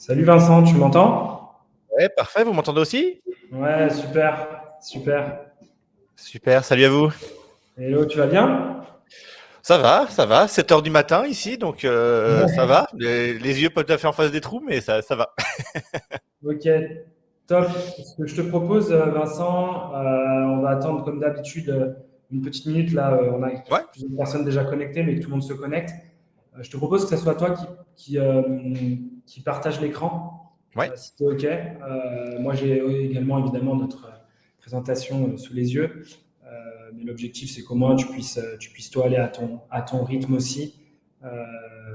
Salut Vincent, tu m'entends? Ouais, parfait, vous m'entendez aussi? Ouais, super, super. Super, salut à vous. Hello, tu vas bien? Ça va, 7 heures du matin ici, donc ça va. Les yeux peuvent tout à fait en face des trous, mais ça va. Ok, top. Ce que je te propose, Vincent, on va attendre comme d'habitude une petite minute. Là, on a Ouais, plusieurs personnes déjà connectées, mais que tout le monde se connecte. Je te propose que ce soit toi qui partage l'écran, ouais. si c'est OK. Moi, j'ai également évidemment notre présentation sous les yeux. Mais l'objectif, c'est qu'au moins tu puisses toi aller à ton rythme aussi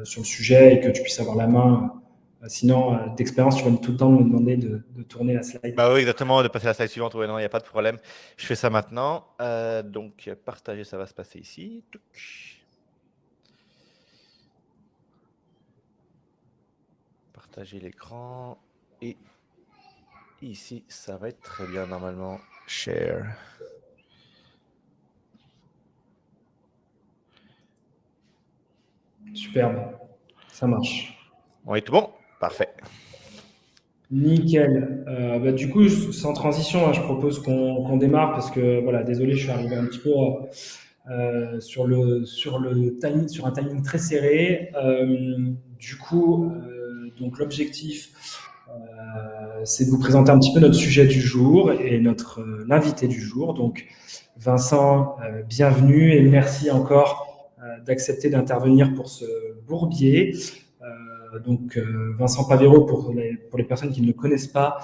sur le sujet et que tu puisses avoir la main. Sinon, d'expérience, tu vas tout le temps me demander de tourner la slide. Bah oui, exactement, de passer à la slide suivante. Ouais, non, il n'y a pas de problème. Je fais ça maintenant. Donc, partager, ça va se passer ici. Touc. Partager l'écran. Et ici, ça va être très bien normalement. Share. Superbe, ça marche. On est tout bon? Parfait. Nickel. Bah, du coup, sans transition, hein, je propose qu'on démarre parce que voilà, désolé, je suis arrivé un petit peu sur un timing très serré. Donc l'objectif, c'est de vous présenter un petit peu notre sujet du jour et notre l'invité du jour. Donc Vincent, bienvenue et merci encore d'accepter d'intervenir pour ce bourbier. Vincent Pavero, pour les personnes qui ne le connaissent pas,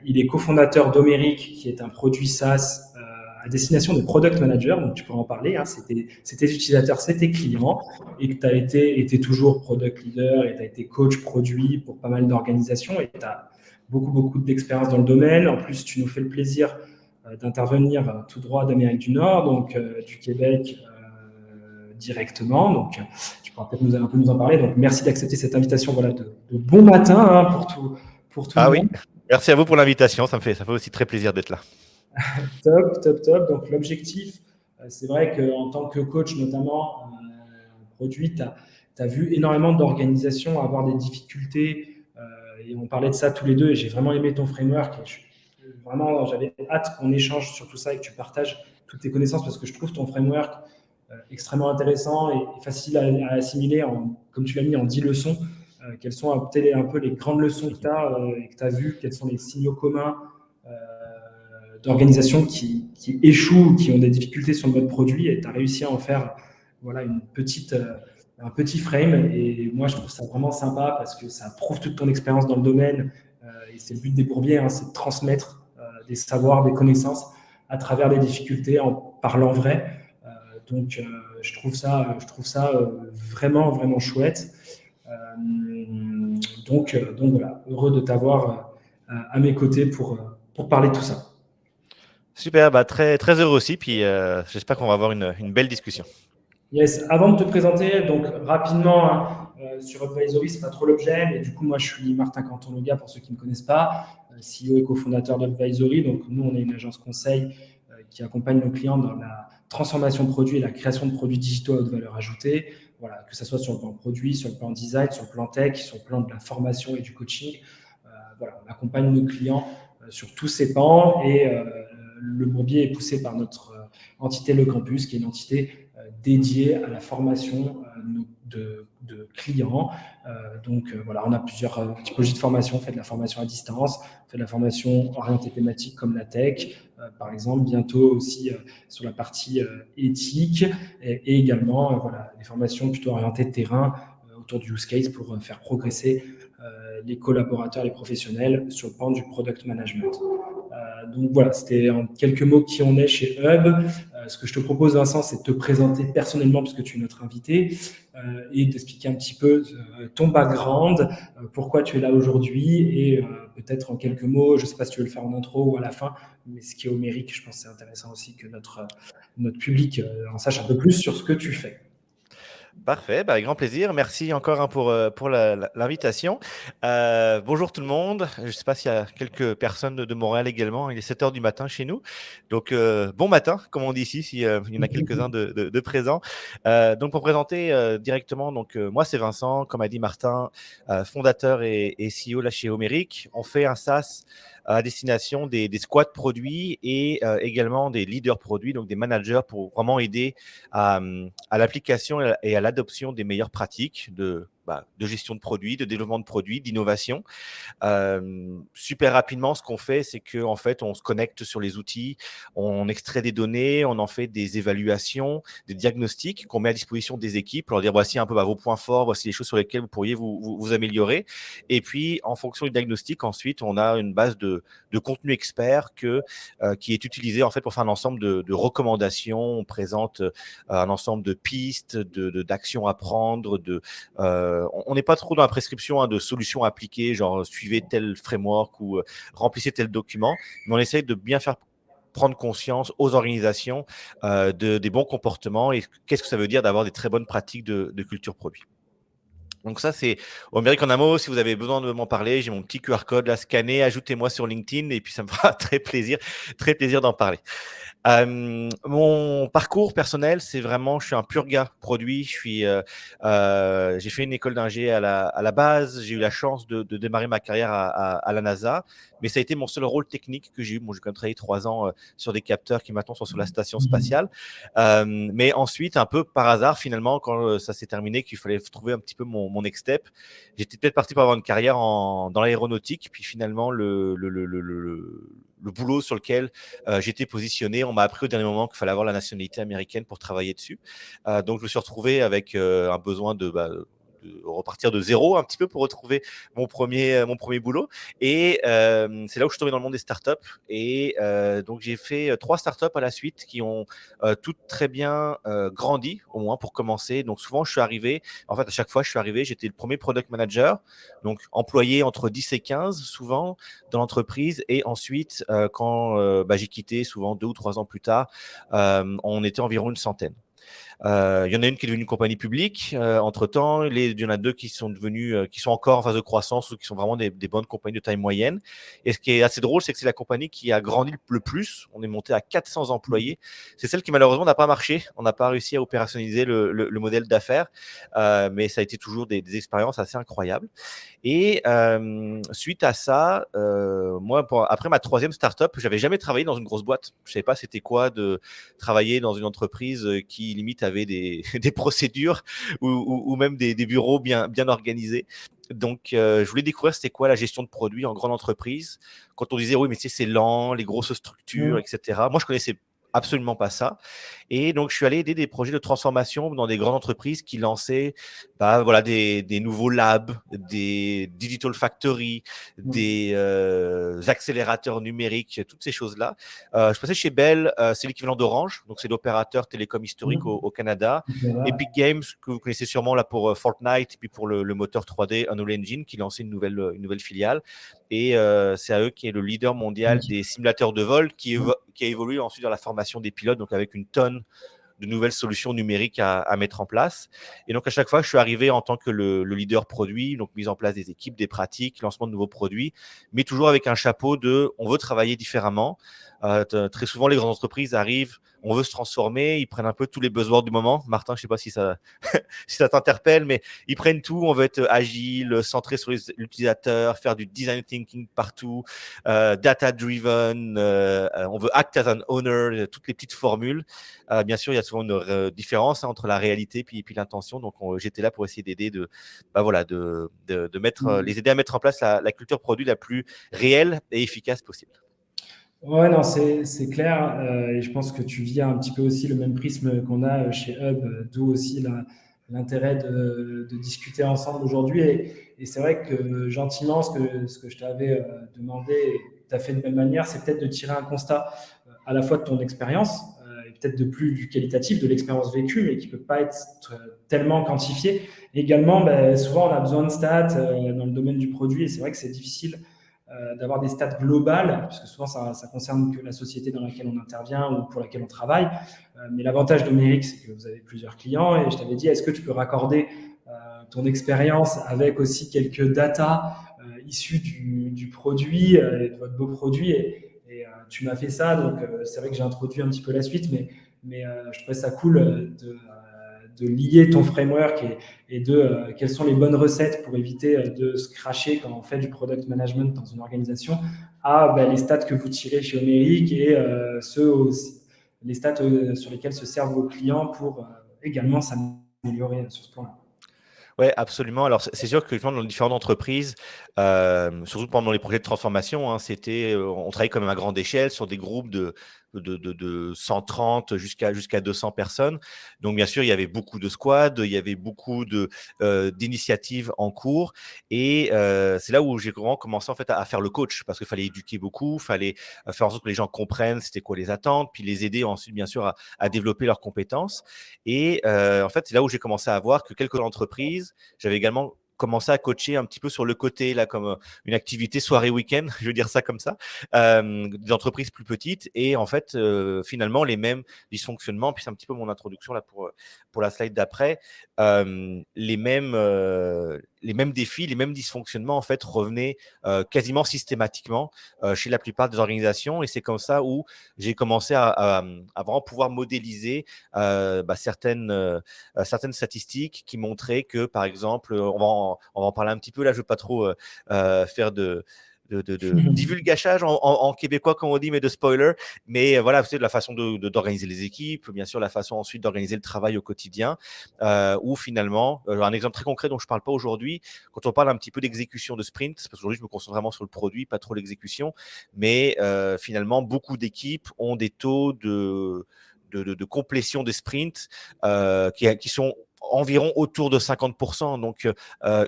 il est cofondateur d'Omeric, qui est un produit SaaS à destination des product managers, donc tu pourras en parler, hein, c'est tes utilisateurs, c'est tes clients, et que tu as été toujours product leader et tu as été coach produit pour pas mal d'organisations et tu as beaucoup d'expérience dans le domaine. En plus, tu nous fais le plaisir d'intervenir tout droit d'Amérique du Nord, donc du Québec directement. Donc, tu pourras peut-être un peu nous en parler. Donc, merci d'accepter cette invitation voilà, de bon matin hein, pour tout le Ah oui. monde. Merci à vous pour l'invitation. Ça fait aussi très plaisir d'être là. Top. Donc, l'objectif, c'est vrai qu'en tant que coach, notamment, produit, tu as vu énormément d'organisations avoir des difficultés. Et on parlait de ça tous les deux. Et j'ai vraiment aimé ton framework. Vraiment, j'avais hâte qu'on échange sur tout ça et que tu partages toutes tes connaissances parce que je trouve ton framework extrêmement intéressant et facile à assimiler, comme tu l'as mis, en 10 leçons. Quelles sont peut-être un peu les grandes leçons que tu as et que tu as vues? Quels sont les signaux communs euh, d'organisations qui échouent, qui ont des difficultés sur le mode produit et tu as réussi à en faire voilà, un petit frame. Et moi, je trouve ça vraiment sympa parce que ça prouve toute ton expérience dans le domaine. Et c'est le but des bourbiers, hein, c'est de transmettre des savoirs, des connaissances à travers des difficultés en parlant vrai. Donc, je trouve ça vraiment chouette. Donc voilà, heureux de t'avoir à mes côtés pour parler de tout ça. Super, bah très heureux aussi. Puis j'espère qu'on va avoir une belle discussion. Yes, avant de te présenter, donc rapidement, hein, sur Advisory, c'est pas trop l'objet, mais du coup, moi, je suis Martin Canton-Loga, pour ceux qui ne me connaissent pas, CEO et cofondateur d'Advisory. Donc, nous, on est une agence conseil qui accompagne nos clients dans la transformation de produits et la création de produits digitaux à haute valeur ajoutée. Voilà, que ce soit sur le plan produit, sur le plan design, sur le plan tech, sur le plan de la formation et du coaching. Voilà, on accompagne nos clients sur tous ces pans et le bourbier est poussé par notre entité Le Campus, qui est une entité dédiée à la formation de clients. Voilà, on a plusieurs typologies de formation. On fait de la formation à distance, on fait de la formation orientée thématique comme la tech, par exemple, bientôt aussi sur la partie éthique et également voilà, des formations plutôt orientées de terrain autour du use case pour faire progresser les collaborateurs, les professionnels sur le plan du product management. Donc voilà, c'était en quelques mots qui on est chez Hub. Ce que je te propose, Vincent, c'est de te présenter personnellement, puisque tu es notre invité, et d'expliquer un petit peu ton background, pourquoi tu es là aujourd'hui, et peut-être en quelques mots, je ne sais pas si tu veux le faire en intro ou à la fin, mais ce qui est homérique, je pense que c'est intéressant aussi que notre public en sache un peu plus sur ce que tu fais. Parfait, bah, avec grand plaisir. Merci encore pour l'invitation. Bonjour tout le monde. Je ne sais pas s'il y a quelques personnes de Montréal également. Il est 7 heures du matin chez nous. Donc, bon matin, comme on dit ici, s'il y en a quelques-uns de présents. Donc, pour présenter directement, donc, moi, c'est Vincent, comme a dit Martin, fondateur et CEO là chez Homérique. On fait un SaaS à destination des squads produits et également des leaders produits, donc des managers pour vraiment aider à l'application et à l'adoption des meilleures pratiques de gestion de produits, de développement de produits, d'innovation. Super rapidement, ce qu'on fait, c'est qu'en fait, on se connecte sur les outils, on extrait des données, on en fait des évaluations, des diagnostics qu'on met à disposition des équipes pour leur dire voici un peu vos points forts, voici les choses sur lesquelles vous pourriez vous améliorer. Et puis, en fonction du diagnostic, ensuite, on a une base de contenu expert qui est utilisé en fait pour faire un ensemble de recommandations. On présente un ensemble de pistes, d'actions à prendre. On n'est pas trop dans la prescription de solutions appliquées, genre suivez tel framework ou remplissez tel document, mais on essaye de bien faire prendre conscience aux organisations des bons comportements et qu'est-ce que ça veut dire d'avoir des très bonnes pratiques de culture produit. Donc ça, c'est Homérique en un mot. Si vous avez besoin de m'en parler, j'ai mon petit QR code là, scanné, ajoutez-moi sur LinkedIn et puis ça me fera très plaisir d'en parler. Mon parcours personnel, c'est vraiment, je suis un pur gars produit. J'ai fait une école d'ingé à la base. J'ai eu la chance de démarrer ma carrière à la NASA, mais ça a été mon seul rôle technique que j'ai eu. Bon, j'ai quand même travaillé 3 ans sur des capteurs qui maintenant sont sur la station spatiale. Mais ensuite, un peu par hasard, finalement, quand ça s'est terminé, qu'il fallait trouver un petit peu mon next step, j'étais peut-être parti pour avoir une carrière dans l'aéronautique. Puis finalement, le boulot sur lequel j'étais positionné, on m'a appris au dernier moment qu'il fallait avoir la nationalité américaine pour travailler dessus. Donc, je me suis retrouvé avec un besoin de repartir de zéro un petit peu pour retrouver mon premier boulot. Et c'est là où je suis tombé dans le monde des startups. Et donc, j'ai fait 3 startups à la suite qui ont toutes très bien grandi, au moins pour commencer. Donc, souvent, à chaque fois, je suis arrivé, j'étais le premier product manager, donc employé entre 10 et 15, souvent, dans l'entreprise. Et ensuite, quand j'ai quitté, souvent 2 ou 3 ans plus tard, on était environ une centaine. Il y en a une qui est devenue une compagnie publique entre-temps. Il y en a 2 qui sont encore en phase de croissance ou qui sont vraiment des bonnes compagnies de taille moyenne. Et ce qui est assez drôle, c'est que c'est la compagnie qui a grandi le plus. On est monté à 400 employés. C'est celle qui malheureusement n'a pas marché. On n'a pas réussi à opérationnaliser le modèle d'affaires, mais ça a été toujours des expériences assez incroyables. Et suite à ça, moi, après ma 3e startup, j'avais jamais travaillé dans une grosse boîte. Je savais pas c'était quoi de travailler dans une entreprise qui limite avait des procédures ou même des bureaux bien organisés. Donc, je voulais découvrir c'était quoi la gestion de produits en grande entreprise. Quand on disait oui, mais tu sais, c'est lent, les grosses structures, etc. Moi, je connaissais absolument pas ça. Et donc, je suis allé aider des projets de transformation dans des grandes entreprises qui lançaient des nouveaux labs, des digital factories, des accélérateurs numériques, toutes ces choses-là. Je passais chez Bell, c'est l'équivalent d'Orange, donc c'est l'opérateur télécom historique au Canada. Epic Games, que vous connaissez sûrement là pour Fortnite, et puis pour le moteur 3D Unreal Engine, qui lançait une nouvelle filiale. Et c'est à eux qui est le leader mondial des simulateurs de vol, qui a évolué ensuite vers la formation des pilotes, donc avec une tonne de nouvelles solutions numériques à mettre en place. Et donc, à chaque fois, je suis arrivé en tant que le leader produit, donc mise en place des équipes, des pratiques, lancement de nouveaux produits, mais toujours avec un chapeau on veut travailler différemment. Très souvent, les grandes entreprises arrivent, on veut se transformer, ils prennent un peu tous les buzzwords du moment. Martin, je ne sais pas si ça, si ça t'interpelle, mais ils prennent tout. On veut être agile, centré sur l'utilisateur, faire du design thinking partout, data-driven, on veut act as an owner, toutes les petites formules. Bien sûr, il y a souvent une différence entre la réalité puis l'intention. Donc, j'étais là pour essayer d'aider les aider à mettre en place la culture produit la plus réelle et efficace possible. Ouais, non, c'est clair. Et je pense que tu vis un petit peu aussi le même prisme qu'on a chez Hub, d'où aussi l'intérêt de discuter ensemble aujourd'hui. Et c'est vrai que gentiment, ce que je t'avais demandé, tu as fait de même manière, c'est peut-être de tirer un constat à la fois de ton expérience, et peut-être de plus du qualitatif, de l'expérience vécue, mais qui ne peut pas être tellement quantifié. Et également, souvent, on a besoin de stats dans le domaine du produit, et c'est vrai que c'est difficile d'avoir des stats globales, puisque souvent ça concerne que la société dans laquelle on intervient ou pour laquelle on travaille. Mais l'avantage de Méric, c'est que vous avez plusieurs clients et je t'avais dit, est-ce que tu peux raccorder ton expérience avec aussi quelques data issues du produit, de votre beau produit et tu m'as fait ça, donc c'est vrai que j'ai introduit un petit peu la suite, mais je trouvais ça cool de lier ton framework et de quelles sont les bonnes recettes pour éviter de se cracher quand on fait du product management dans une organisation à les stats que vous tirez chez Homeric et les stats sur lesquels se servent vos clients pour également s'améliorer sur ce plan-là. Ouais, absolument. Alors, c'est sûr que dans différentes entreprises, surtout pendant les projets de transformation, hein, on travaillait quand même à grande échelle sur des groupes de 130 jusqu'à 200 personnes. Donc, bien sûr, il y avait beaucoup de squads, il y avait beaucoup d'initiatives en cours. Et c'est là où j'ai vraiment commencé en fait, à faire le coach, parce qu'il fallait éduquer beaucoup, il fallait faire en sorte que les gens comprennent c'était quoi les attentes, puis les aider ensuite, bien sûr, à développer leurs compétences. Et en fait, c'est là où j'ai commencé à voir que quelques entreprises, j'avais également commencé à coacher un petit peu sur le côté, là, comme une activité soirée week-end, je veux dire ça comme ça, des entreprises plus petites. Et en fait, finalement, les mêmes dysfonctionnements, puis c'est un petit peu mon introduction là pour la slide d'après, les mêmes défis, les mêmes dysfonctionnements, en fait, revenaient quasiment systématiquement chez la plupart des organisations. Et c'est comme ça où j'ai commencé à vraiment pouvoir modéliser certaines statistiques qui montraient que, par exemple, on va en parler un petit peu là, je ne veux pas trop faire de divulgachage en québécois, comme on dit, mais de spoiler. Mais voilà, c'est de la façon d'organiser les équipes, bien sûr, la façon ensuite d'organiser le travail au quotidien, où finalement, un exemple très concret dont je ne parle pas aujourd'hui, quand on parle un petit peu d'exécution de sprint, parce qu'aujourd'hui, je me concentre vraiment sur le produit, pas trop l'exécution, mais finalement, beaucoup d'équipes ont des taux de complétion des sprints qui sont environ autour de 50%. Donc,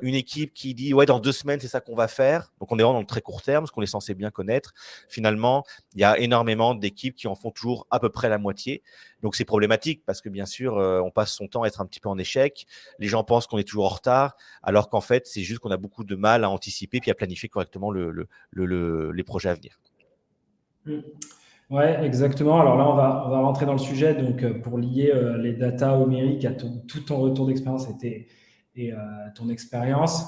une équipe qui dit « ouais, dans 2 semaines, c'est ça qu'on va faire », donc on est vraiment dans le très court terme, ce qu'on est censé bien connaître. Finalement, il y a énormément d'équipes qui en font toujours à peu près la moitié. Donc, c'est problématique parce que, bien sûr, on passe son temps à être un petit peu en échec. Les gens pensent qu'on est toujours en retard, alors qu'en fait, c'est juste qu'on a beaucoup de mal à anticiper puis à planifier correctement les projets à venir. Ouais, exactement. Alors là, on va rentrer dans le sujet. Donc, pour lier les data numériques à tout ton retour d'expérience et ton expérience,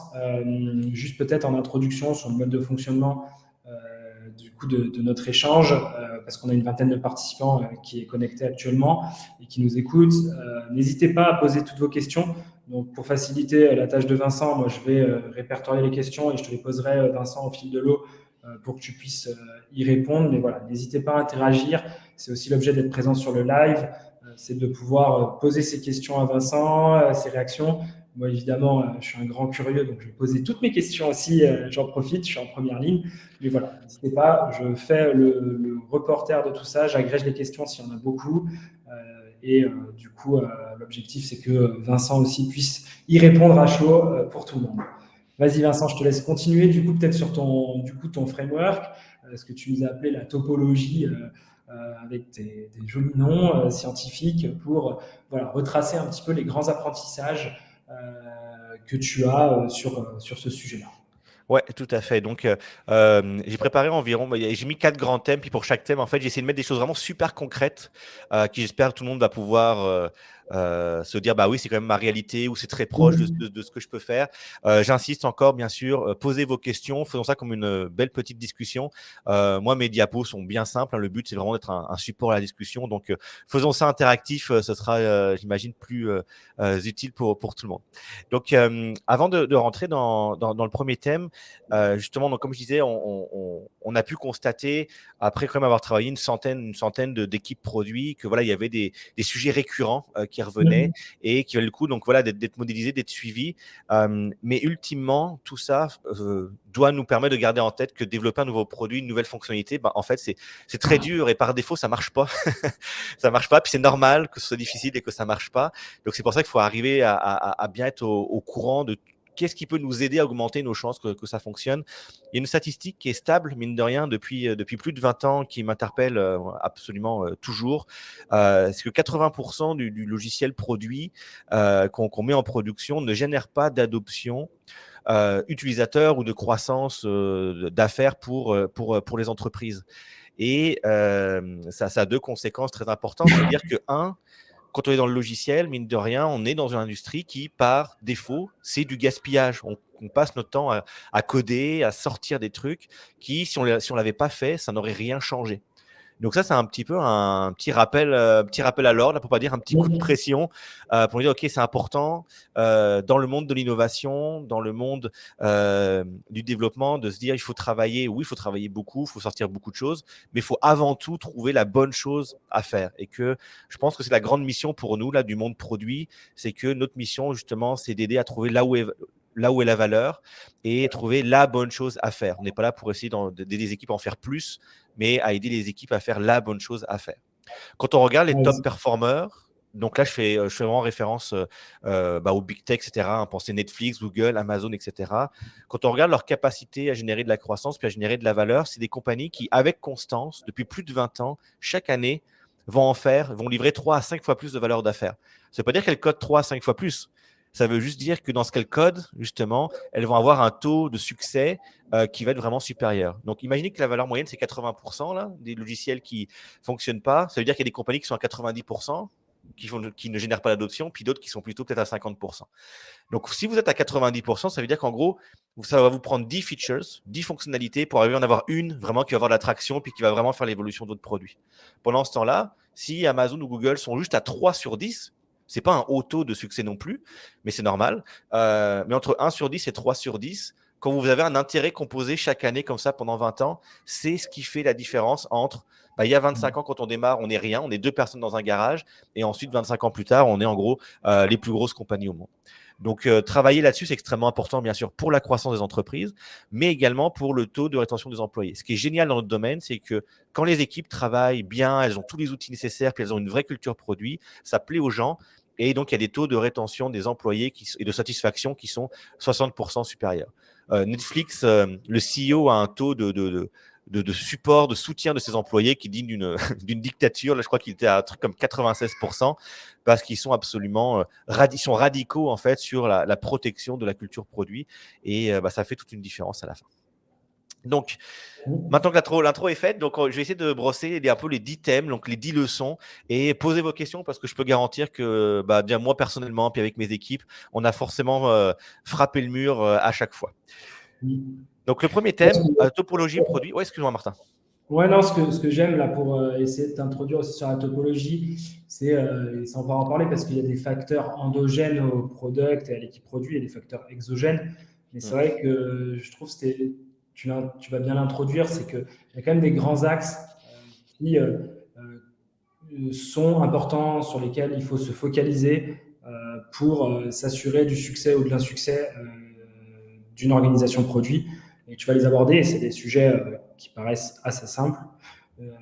juste peut-être en introduction sur le mode de fonctionnement du coup de notre échange, parce qu'on a une vingtaine de participants qui est connectés actuellement et qui nous écoutent. N'hésitez pas à poser toutes vos questions. Donc, pour faciliter la tâche de Vincent, moi, je vais répertorier les questions et je te les poserai, Vincent, au fil de l'eau pour que tu puisses y répondre. Mais voilà, n'hésitez pas à interagir. C'est aussi l'objet d'être présent sur le live. C'est de pouvoir poser ces questions à Vincent, ses réactions. Moi, évidemment, je suis un grand curieux, donc je vais poser toutes mes questions aussi. J'en profite, je suis en première ligne. Mais voilà, n'hésitez pas. Je fais le reporter de tout ça. J'agrège les questions s'il y en a beaucoup. Du coup, l'objectif, c'est que Vincent aussi puisse y répondre à chaud pour tout le monde. Vas-y Vincent, je te laisse continuer du coup peut-être sur ton framework, ce que tu nous as appelé la topologie avec des jolis noms scientifiques pour retracer un petit peu les grands apprentissages que tu as sur ce sujet-là. Ouais, tout à fait. Donc, j'ai préparé environ, j'ai mis 4 grands thèmes, puis pour chaque thème, en fait, j'ai essayé de mettre des choses vraiment super concrètes, qui j'espère tout le monde va pouvoir se dire, bah oui, c'est quand même ma réalité, ou c'est très proche de ce que je peux faire. J'insiste encore, bien sûr, posez vos questions, faisons ça comme une belle petite discussion. Moi, mes diapos sont bien simples, hein, le but, c'est vraiment d'être un support à la discussion. Donc, faisons ça interactif, ce sera, j'imagine, plus utile pour tout le monde. Donc, avant de rentrer dans le premier thème, justement, donc, comme je disais, on a pu constater, après quand même avoir travaillé une centaine d'équipes produits, que voilà, il y avait des sujets récurrents qui revenaient et qui avaient le coup donc, voilà, d'être modélisés, d'être suivis. Mais ultimement, tout ça doit nous permettre de garder en tête que développer un nouveau produit, une nouvelle fonctionnalité, en fait, c'est très dur et par défaut, ça ne marche pas. Ça ne marche pas, puis c'est normal que ce soit difficile et que ça ne marche pas. Donc, c'est pour ça qu'il faut arriver à bien être au courant de qu'est-ce qui peut nous aider à augmenter nos chances que ça fonctionne. Il y a une statistique qui est stable, mine de rien, depuis plus de 20 ans, qui m'interpelle absolument toujours. C'est que 80% du logiciel produit qu'on met en production ne génère pas d'adoption utilisateurs ou de croissance d'affaires pour les entreprises. Et ça a deux conséquences très importantes. Ça veut dire que, quand on est dans le logiciel, mine de rien, on est dans une industrie qui, par défaut, c'est du gaspillage. On passe notre temps à coder, à sortir des trucs qui, si on ne l'avait pas fait, ça n'aurait rien changé. Donc ça, c'est un petit peu un petit rappel à l'ordre, là, pour pas dire un petit coup de pression, pour dire, OK, c'est important dans le monde de l'innovation, dans le monde du développement, de se dire, il faut travailler, oui, il faut travailler beaucoup, il faut sortir beaucoup de choses, mais il faut avant tout trouver la bonne chose à faire. Et que je pense que c'est la grande mission pour nous, là, du monde produit, c'est que notre mission, justement, c'est d'aider à trouver là où est la valeur et trouver la bonne chose à faire. On n'est pas là pour essayer d'aider les équipes à en faire plus, mais à aider les équipes à faire la bonne chose à faire. Quand on regarde les top performers, donc là, je fais vraiment référence aux big tech, etc. Pensez Netflix, Google, Amazon, etc. Quand on regarde leur capacité à générer de la croissance puis à générer de la valeur, c'est des compagnies qui, avec constance, depuis plus de 20 ans, chaque année, vont livrer 3 à 5 fois plus de valeur d'affaires. Ça ne veut pas dire qu'elles codent 3 à 5 fois plus. Ça veut juste dire que dans ce qu'elles codent, justement, elles vont avoir un taux de succès qui va être vraiment supérieur. Donc, imaginez que la valeur moyenne, c'est 80% là, des logiciels qui ne fonctionnent pas. Ça veut dire qu'il y a des compagnies qui sont à 90%, qui ne génèrent pas l'adoption, puis d'autres qui sont plutôt peut-être à 50%. Donc, si vous êtes à 90%, ça veut dire qu'en gros, ça va vous prendre 10 features, 10 fonctionnalités pour arriver à en avoir une vraiment qui va avoir de l'attraction puis qui va vraiment faire l'évolution d'autres produits. Pendant ce temps-là, si Amazon ou Google sont juste à 3 sur 10, c'est pas un haut taux de succès non plus, mais c'est normal. Mais entre 1 sur 10 et 3 sur 10, quand vous avez un intérêt composé chaque année comme ça pendant 20 ans, c'est ce qui fait la différence entre il y a 25 ans, quand on démarre, on n'est rien, on est 2 personnes dans un garage, et ensuite, 25 ans plus tard, on est en gros les plus grosses compagnies au monde. Donc, travailler là-dessus, c'est extrêmement important, bien sûr, pour la croissance des entreprises, mais également pour le taux de rétention des employés. Ce qui est génial dans notre domaine, c'est que quand les équipes travaillent bien, elles ont tous les outils nécessaires, puis elles ont une vraie culture produit, ça plaît aux gens. Et donc, il y a des taux de rétention des employés et de satisfaction qui sont 60% supérieurs. Netflix, le CEO a un taux de support, de soutien de ses employés qui digne d'une dictature. Là, je crois qu'il était à un truc comme 96%, parce qu'ils sont absolument ils sont radicaux en fait sur la protection de la culture produit. Et ça fait toute une différence à la fin. Donc, maintenant que l'intro est faite, donc je vais essayer de brosser un peu les 10 thèmes, donc les 10 leçons, et poser vos questions, parce que je peux garantir que bien moi personnellement, puis avec mes équipes, on a forcément frappé le mur à chaque fois. Donc le premier thème, topologie produit. Ouais, excuse-moi Martin. Ouais, non, ce que j'aime là pour essayer de t'introduire aussi sur la topologie, c'est, on va en parler parce qu'il y a des facteurs endogènes au product et à l'équipe produit et des facteurs exogènes. Mais c'est vrai que je trouve que tu vas bien l'introduire, c'est qu'il y a quand même des grands axes qui sont importants, sur lesquels il faut se focaliser pour s'assurer du succès ou de l'insuccès d'une organisation produit. Et tu vas les aborder, et c'est des sujets qui paraissent assez simples,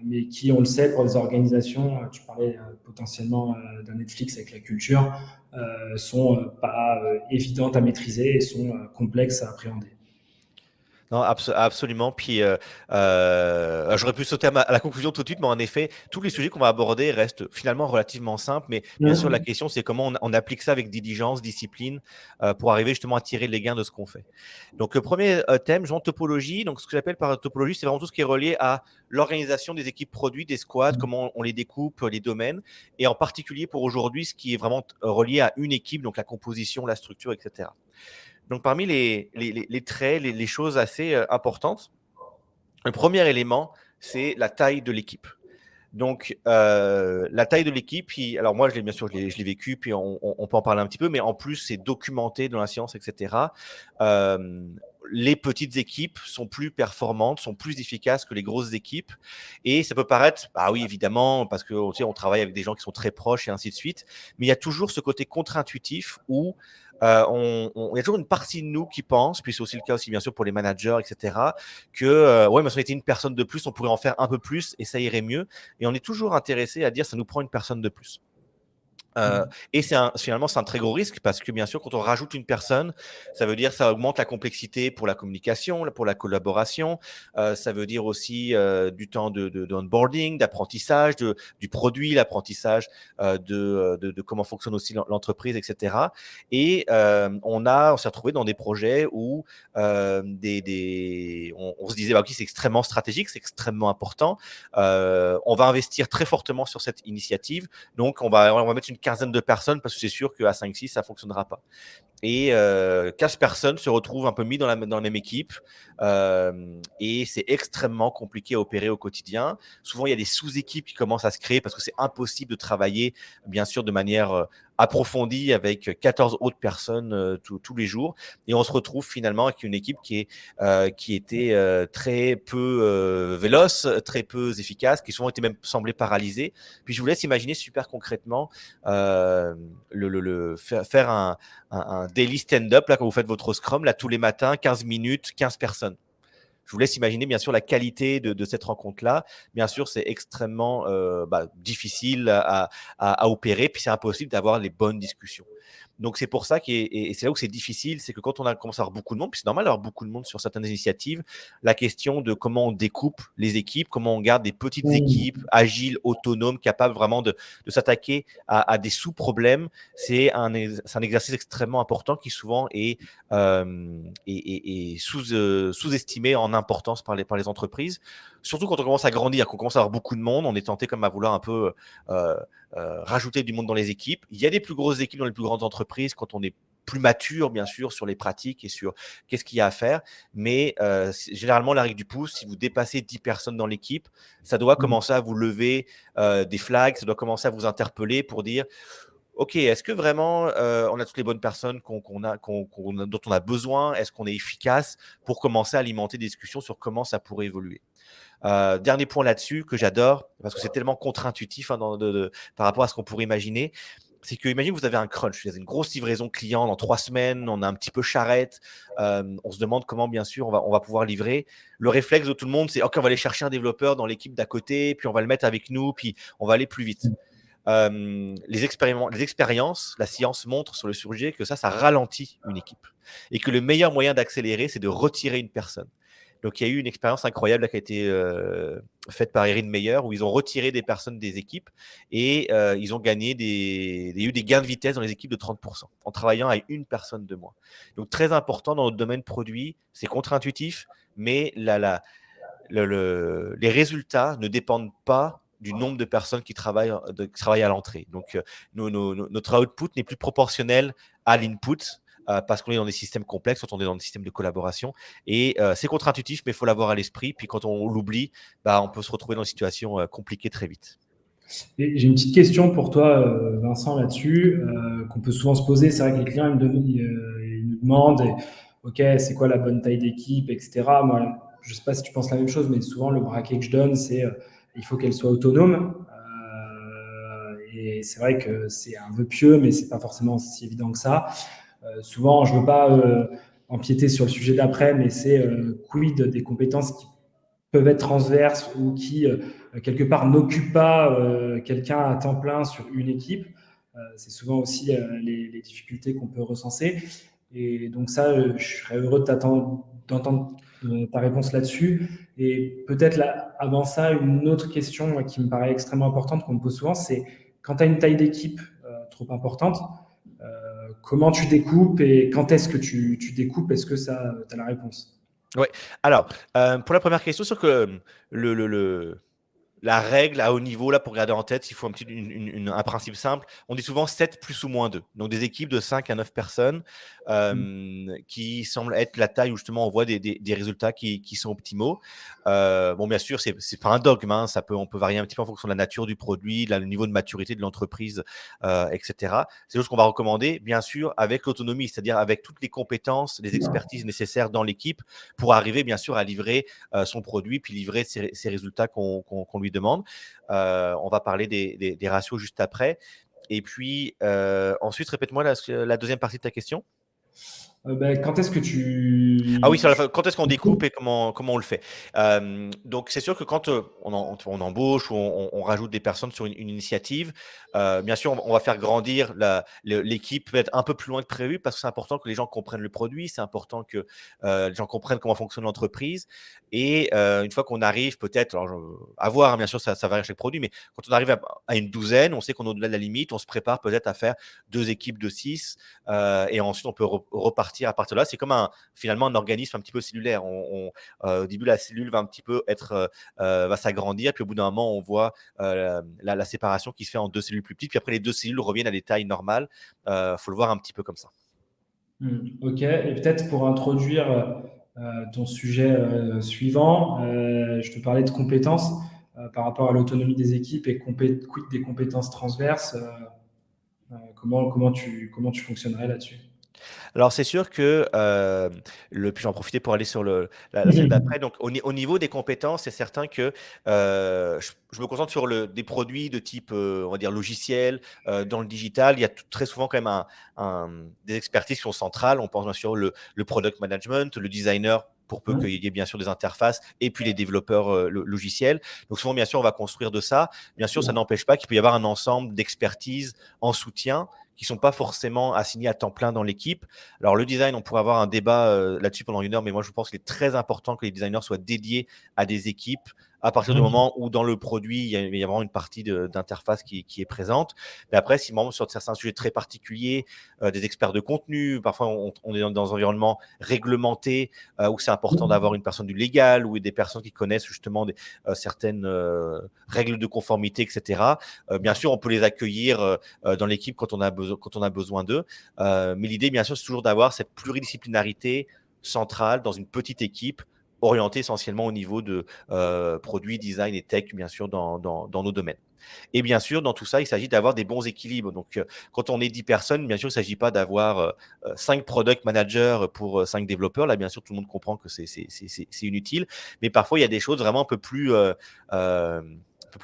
mais qui, on le sait, pour les organisations, tu parlais potentiellement d'un Netflix avec la culture, sont pas évidentes à maîtriser et sont complexes à appréhender. Non, absolument. Puis, j'aurais pu sauter à la conclusion tout de suite, mais en effet, tous les sujets qu'on va aborder restent finalement relativement simples. Mais bien sûr, la question, c'est comment on applique ça avec diligence, discipline, pour arriver justement à tirer les gains de ce qu'on fait. Donc, le premier thème, genre topologie. Donc, ce que j'appelle par topologie, c'est vraiment tout ce qui est relié à l'organisation des équipes produits, des squads, comment on les découpe, les domaines. Et en particulier pour aujourd'hui, ce qui est vraiment relié à une équipe, donc la composition, la structure, etc. Donc, parmi les traits, les choses assez importantes, le premier élément, c'est la taille de l'équipe. Donc, la taille de l'équipe, alors moi, bien sûr, je l'ai vécu, puis on peut en parler un petit peu, mais en plus, c'est documenté dans la science, etc. Les petites équipes sont plus performantes, sont plus efficaces que les grosses équipes. Et ça peut paraître, oui, évidemment, parce que on travaille avec des gens qui sont très proches et ainsi de suite. Mais il y a toujours ce côté contre-intuitif où il y a toujours une partie de nous qui pense, puis c'est aussi le cas aussi bien sûr pour les managers, etc., que ouais, mais si on était une personne de plus, on pourrait en faire un peu plus et ça irait mieux. Et on est toujours intéressé à dire ça nous prend une personne de plus. Et finalement, c'est un très gros risque parce que bien sûr, quand on rajoute une personne, ça veut dire ça augmente la complexité pour la communication, pour la collaboration. Ça veut dire aussi du temps d'onboarding, d'apprentissage du produit, l'apprentissage de comment fonctionne aussi l'entreprise, etc. Et on s'est retrouvé dans des projets où on se disait, bah, ok, c'est extrêmement stratégique, c'est extrêmement important. On va investir très fortement sur cette initiative. Donc, on va mettre une quinzaine de personnes parce que c'est sûr qu'à 5-6, ça ne fonctionnera pas. Et 15 personnes se retrouvent un peu mis dans la même équipe. Et c'est extrêmement compliqué à opérer au quotidien. Souvent, il y a des sous-équipes qui commencent à se créer parce que c'est impossible de travailler, bien sûr, de manière approfondie avec 14 autres personnes tous les jours. Et on se retrouve finalement avec une équipe qui était très peu véloce, très peu efficace, qui souvent était même semblait paralysée. Puis je vous laisse imaginer super concrètement faire un daily stand-up, là, quand vous faites votre scrum, là, tous les matins, 15 minutes, 15 personnes. Je vous laisse imaginer, bien sûr, la qualité de cette rencontre-là. Bien sûr, c'est extrêmement difficile à opérer, puis c'est impossible d'avoir les bonnes discussions. Donc, c'est pour ça et c'est là où c'est difficile, c'est que quand on a commencé à avoir beaucoup de monde, puis c'est normal d'avoir beaucoup de monde sur certaines initiatives, la question de comment on découpe les équipes, comment on garde des petites équipes agiles, autonomes, capables vraiment de s'attaquer à des sous-problèmes, c'est un exercice extrêmement important qui souvent est sous-estimé en importance par les entreprises. Surtout quand on commence à grandir, qu'on commence à avoir beaucoup de monde, on est tenté comme à vouloir un peu rajouter du monde dans les équipes. Il y a des plus grosses équipes dans les plus grandes entreprises quand on est plus mature, bien sûr, sur les pratiques et sur qu'est-ce qu'il y a à faire. Mais généralement, la règle du pouce, si vous dépassez 10 personnes dans l'équipe, ça doit commencer à vous lever des flags, ça doit commencer à vous interpeller pour dire OK, est-ce que vraiment on a toutes les bonnes personnes dont on a besoin? Est-ce qu'on est efficace pour commencer à alimenter des discussions sur comment ça pourrait évoluer? Dernier point là-dessus que j'adore, parce que c'est tellement contre-intuitif hein, par rapport à ce qu'on pourrait imaginer, c'est que imagine que vous avez un crunch, vous avez une grosse livraison client dans 3 semaines, on est un petit peu charrette, on se demande comment bien sûr on va pouvoir livrer. Le réflexe de tout le monde, c'est OK, on va aller chercher un développeur dans l'équipe d'à côté, puis on va le mettre avec nous, puis on va aller plus vite. Les expériences, la science montre sur le sujet que ça ralentit une équipe. Et que le meilleur moyen d'accélérer, c'est de retirer une personne. Donc, il y a eu une expérience incroyable là, qui a été faite par Erin Meyer, où ils ont retiré des personnes des équipes et ils ont gagné il y a eu des gains de vitesse dans les équipes de 30% en travaillant avec une personne de moins. Donc, très important dans notre domaine produit, c'est contre-intuitif, mais les résultats ne dépendent pas du nombre de personnes qui travaillent à l'entrée. Donc, notre output n'est plus proportionnel à l'input parce qu'on est dans des systèmes complexes, quand on est dans des systèmes de collaboration. Et c'est contre-intuitif, mais il faut l'avoir à l'esprit. Puis quand on l'oublie, on peut se retrouver dans une situation compliquée très vite. Et j'ai une petite question pour toi, Vincent, là-dessus, qu'on peut souvent se poser. C'est vrai que les clients, ils nous demandent, OK, c'est quoi la bonne taille d'équipe, etc. Moi, je ne sais pas si tu penses la même chose, mais souvent, le braquet que je donne, c'est il faut qu'elle soit autonome. Et c'est vrai que c'est un vœu pieux, mais c'est pas forcément si évident que ça. Souvent, je ne veux pas empiéter sur le sujet d'après, mais c'est quid des compétences qui peuvent être transverses ou qui, quelque part, n'occupent pas quelqu'un à temps plein sur une équipe. C'est souvent aussi les difficultés qu'on peut recenser. Et donc ça, je serais heureux d'entendre ta réponse là-dessus. Et peut-être là, avant ça, une autre question qui me paraît extrêmement importante qu'on me pose souvent, c'est quand tu as une taille d'équipe trop importante, comment tu découpes et quand est-ce que tu découpes? Est-ce que tu as la réponse? Ouais. Alors, pour la première question, sur que la règle à haut niveau, là, pour garder en tête, il faut un principe simple. On dit souvent 7 plus ou moins 2. Donc, des équipes de 5 à 9 personnes qui semblent être la taille où justement on voit des résultats qui sont optimaux. Bon, bien sûr, c'est pas un dogme. Hein, on peut varier un petit peu en fonction de la nature du produit, le niveau de maturité de l'entreprise, etc. C'est juste qu'on va recommander, bien sûr, avec l'autonomie, c'est-à-dire avec toutes les compétences, les expertises nécessaires dans l'équipe pour arriver, bien sûr, à livrer son produit puis livrer ses résultats qu'on lui demande. On va parler des ratios juste après. Et puis, ensuite, répète-moi la deuxième partie de ta question. Quand est-ce que Ah oui, tu... sur la fin, quand est-ce qu'on découpe et comment on le fait? Donc c'est sûr que quand, on embauche ou on rajoute des personnes sur une initiative, bien sûr, on va faire grandir l'équipe peut-être un peu plus loin que prévu parce que c'est important que les gens comprennent le produit, c'est important que, les gens comprennent comment fonctionne l'entreprise et une fois qu'on arrive peut-être alors à voir, hein, bien sûr, ça varie à chaque produit, mais quand on arrive à une douzaine, on sait qu'on est au-delà de la limite, on se prépare peut-être à faire 2 équipes de 6 et ensuite on peut repartir à partir de là. C'est comme finalement un organisme un petit peu cellulaire. Au début, la cellule va un petit peu va s'agrandir, puis au bout d'un moment, on voit la séparation qui se fait en 2 cellules plus petites, puis après les 2 cellules reviennent à des tailles normales. Faut le voir un petit peu comme ça. Ok, et peut-être pour introduire ton sujet suivant, je te parlais de compétences par rapport à l'autonomie des équipes et quid des compétences transverses. Comment tu fonctionnerais là-dessus? Alors c'est sûr que puis j'en profiter pour aller sur la slide d'après. Donc au niveau des compétences, c'est certain que je me concentre sur des produits de type, on va dire logiciel, dans le digital. Il y a très souvent quand même des expertises qui sont centrales. On pense bien sûr le product management, le designer pour peu qu'il y ait bien sûr des interfaces et puis les développeurs logiciels. Donc souvent bien sûr on va construire de ça. Bien sûr ça n'empêche pas qu'il peut y avoir un ensemble d'expertises en soutien qui ne sont pas forcément assignés à temps plein dans l'équipe. Alors, le design, on pourrait avoir un débat là-dessus pendant 1 heure, mais moi, je pense qu'il est très important que les designers soient dédiés à des équipes à partir du moment où dans le produit, il y a vraiment une partie d'interface qui est présente. Mais après, si vraiment sur certains sujets très particuliers, des experts de contenu, parfois on est dans un environnement réglementé où c'est important d'avoir une personne du légal ou des personnes qui connaissent justement certaines règles de conformité, etc. Bien sûr, on peut les accueillir dans l'équipe quand on a besoin d'eux. Mais l'idée, bien sûr, c'est toujours d'avoir cette pluridisciplinarité centrale dans une petite équipe orientée essentiellement au niveau de produits, design et tech, bien sûr, dans nos domaines. Et bien sûr, dans tout ça, il s'agit d'avoir des bons équilibres. Donc, quand on est 10 personnes, bien sûr, il ne s'agit pas d'avoir 5 product managers pour 5 développeurs. Là, bien sûr, tout le monde comprend que c'est inutile. Mais parfois, il y a des choses vraiment un peu plus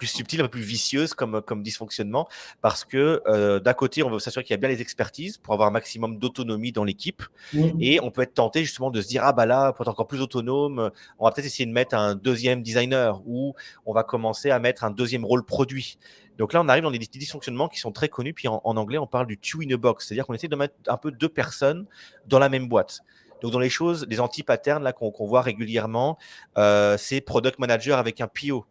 subtiles, un peu plus vicieuses comme dysfonctionnement. Parce que d'un côté, on veut s'assurer qu'il y a bien les expertises pour avoir un maximum d'autonomie dans l'équipe. Et on peut être tenté justement de se dire, ah bah là, pour être encore plus autonome, on va peut-être essayer de mettre un deuxième designer ou on va commencer à mettre un deuxième rôle produit. Donc là, on arrive dans des dysfonctionnements qui sont très connus. Puis en anglais, on parle du two in a box, c'est-à-dire qu'on essaie de mettre un peu 2 personnes dans la même boîte. Donc dans les choses, les anti-patterns là qu'on voit régulièrement, c'est product manager avec un PO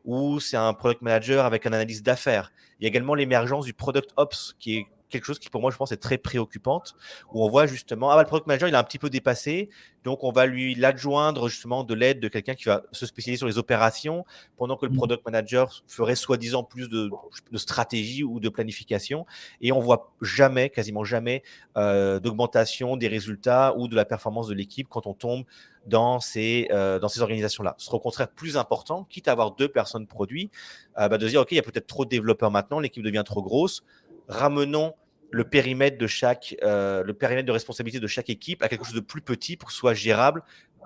ou c'est un product manager avec un analyste d'affaires. Il y a également l'émergence du product ops qui est quelque chose qui pour moi je pense est très préoccupante où on voit justement ah bah, le product manager il est un petit peu dépassé donc on va lui l'adjoindre justement de l'aide de quelqu'un qui va se spécialiser sur les opérations pendant que le product manager ferait soi-disant plus de stratégie ou de planification et on voit jamais quasiment jamais d'augmentation des résultats ou de la performance de l'équipe quand on tombe dans ces organisations-là. Ce serait au contraire plus important, quitte à avoir 2 personnes produits, de dire, OK, il y a peut-être trop de développeurs maintenant, l'équipe devient trop grosse, ramenons le périmètre le périmètre de responsabilité de chaque équipe à quelque chose de plus petit pour que ce soit gérable,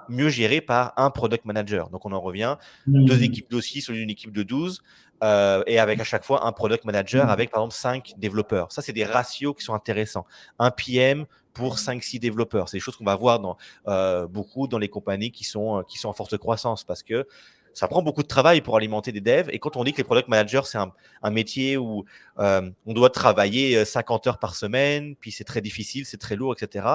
mieux géré par un product manager. Donc, on en revient, 2 équipes de 6 au lieu d'une équipe de 12 et avec à chaque fois un product manager avec, par exemple, 5 développeurs. Ça, c'est des ratios qui sont intéressants. Un PM pour 5-6 développeurs. C'est des choses qu'on va voir beaucoup dans les compagnies qui sont en forte croissance parce que ça prend beaucoup de travail pour alimenter des devs. Et quand on dit que les product managers, c'est un métier où on doit travailler 50 heures par semaine, puis c'est très difficile, c'est très lourd, etc.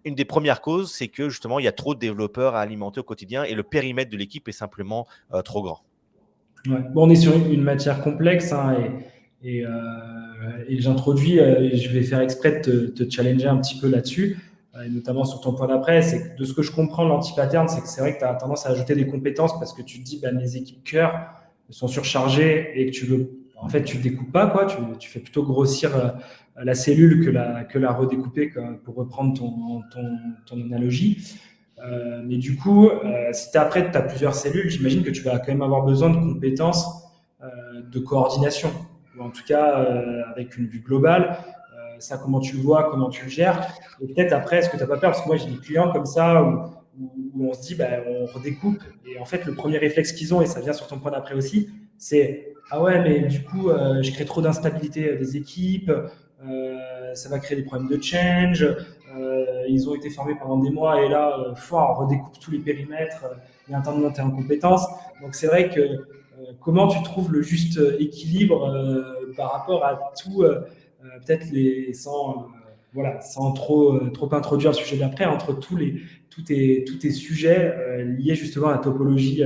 Une des premières causes, c'est que justement, il y a trop de développeurs à alimenter au quotidien et le périmètre de l'équipe est simplement trop grand. Ouais. Bon, on est sur une matière complexe hein, et j'introduis, je vais faire exprès de te challenger un petit peu là-dessus, et notamment sur ton point d'après. C'est que de ce que je comprends de l'anti-pattern, c'est que c'est vrai que tu as tendance à ajouter des compétences parce que tu te dis, ben, les équipes cœur sont surchargées et que tu veux, en fait, tu ne découpes pas, quoi. Tu fais plutôt grossir la cellule que la redécouper, quoi, pour reprendre ton analogie. Mais du coup, si après tu as plusieurs cellules, j'imagine que tu vas quand même avoir besoin de compétences de coordination, ou en tout cas avec une vue globale. Ça, comment tu le vois, comment tu le gères. Et peut-être après, est-ce que tu n'as pas peur? Parce que moi, j'ai des clients comme ça où on se dit, bah, on redécoupe. Et en fait, le premier réflexe qu'ils ont, et ça vient sur ton point d'après aussi, c'est ah ouais, mais du coup, je crée trop d'instabilité des équipes, ça va créer des problèmes de change, ils ont été formés pendant des mois et là, on redécoupe tous les périmètres, il y a un temps de monter en compétences. Donc c'est vrai que comment tu trouves le juste équilibre par rapport à tout, peut-être sans trop introduire le sujet d'après, entre tous tes sujets liés justement à la topologie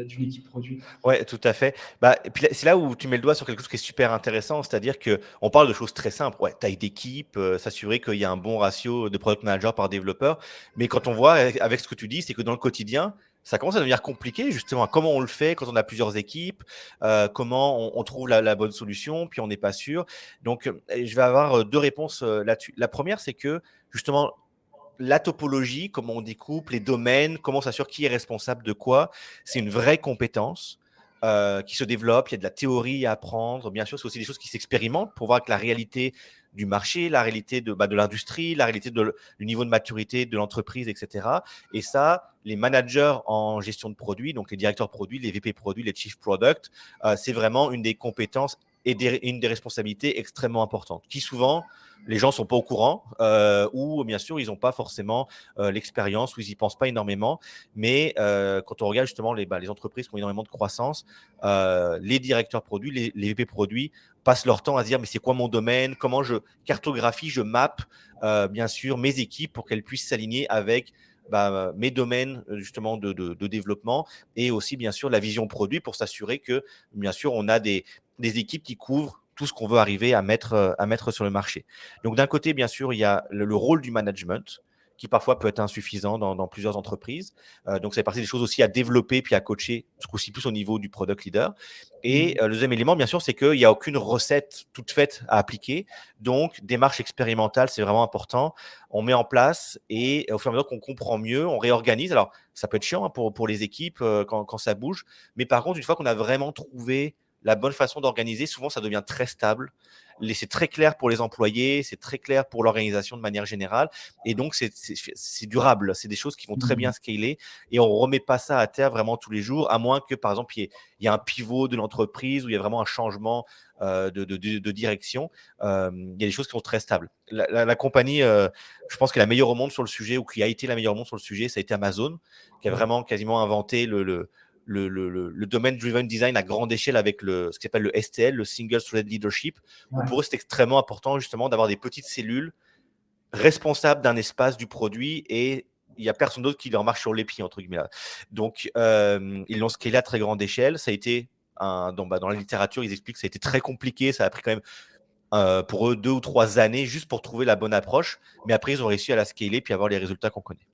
d'une équipe produit. Ouais, tout à fait. Bah, et puis c'est là où tu mets le doigt sur quelque chose qui est super intéressant, c'est-à-dire que on parle de choses très simples, ouais, taille d'équipe, s'assurer qu'il y a un bon ratio de product manager par développeur. Mais quand on voit avec ce que tu dis, c'est que dans le quotidien, ça commence à devenir compliqué justement. Comment on le fait quand on a plusieurs équipes, comment on trouve la bonne solution, puis on n'est pas sûr. Donc, je vais avoir deux réponses là-dessus. La première, c'est que justement la topologie, comment on découpe, les domaines, comment on s'assure qui est responsable de quoi, c'est une vraie compétence qui se développe. Il y a de la théorie à apprendre. Bien sûr, c'est aussi des choses qui s'expérimentent pour voir que la réalité du marché, la réalité de l'industrie, la réalité du niveau de maturité de l'entreprise, etc. Et ça, les managers en gestion de produits, donc les directeurs produits, les VP produits, les chief product, c'est vraiment une des compétences et une des responsabilités extrêmement importantes, qui souvent, les gens ne sont pas au courant ou bien sûr, ils n'ont pas forcément l'expérience ou ils n'y pensent pas énormément. Mais quand on regarde justement les entreprises qui ont énormément de croissance, les directeurs produits, les VP produits passent leur temps à se dire mais c'est quoi mon domaine, comment je cartographie, je map bien sûr mes équipes pour qu'elles puissent s'aligner avec mes domaines justement de développement et aussi bien sûr la vision produit pour s'assurer que bien sûr on a des équipes qui couvrent tout ce qu'on veut arriver à mettre sur le marché. Donc d'un côté, bien sûr, il y a le rôle du management qui parfois peut être insuffisant dans plusieurs entreprises. Donc, ça fait partie des choses aussi à développer puis à coacher, aussi plus au niveau du product leader. Et le deuxième élément, bien sûr, c'est qu'il n'y a aucune recette toute faite à appliquer. Donc, démarche expérimentale, c'est vraiment important. On met en place et au fur et à mesure qu'on comprend mieux, on réorganise. Alors, ça peut être chiant hein, pour les équipes quand ça bouge. Mais par contre, une fois qu'on a vraiment trouvé la bonne façon d'organiser, souvent, ça devient très stable. C'est très clair pour les employés, c'est très clair pour l'organisation de manière générale. Et donc, c'est durable. C'est des choses qui vont très bien scaler et on ne remet pas ça à terre vraiment tous les jours, à moins que, par exemple, il y ait un pivot de l'entreprise où il y a vraiment un changement de direction. Il y a des choses qui sont très stables. La compagnie, je pense que la meilleure au monde sur le sujet, ou qui a été la meilleure au monde sur le sujet, ça a été Amazon, qui a vraiment quasiment inventé le domaine driven design à grande échelle avec ce qui s'appelle le STL, le Single Thread Leadership, où pour eux, c'est extrêmement important justement d'avoir des petites cellules responsables d'un espace du produit et il n'y a personne d'autre qui leur marche sur les pieds, entre guillemets. Donc, ils l'ont scalé à très grande échelle. Ça a été, dans la littérature, ils expliquent que ça a été très compliqué. Ça a pris quand même pour eux 2 ou 3 années juste pour trouver la bonne approche. Mais après, ils ont réussi à la scaler puis avoir les résultats qu'on connaît.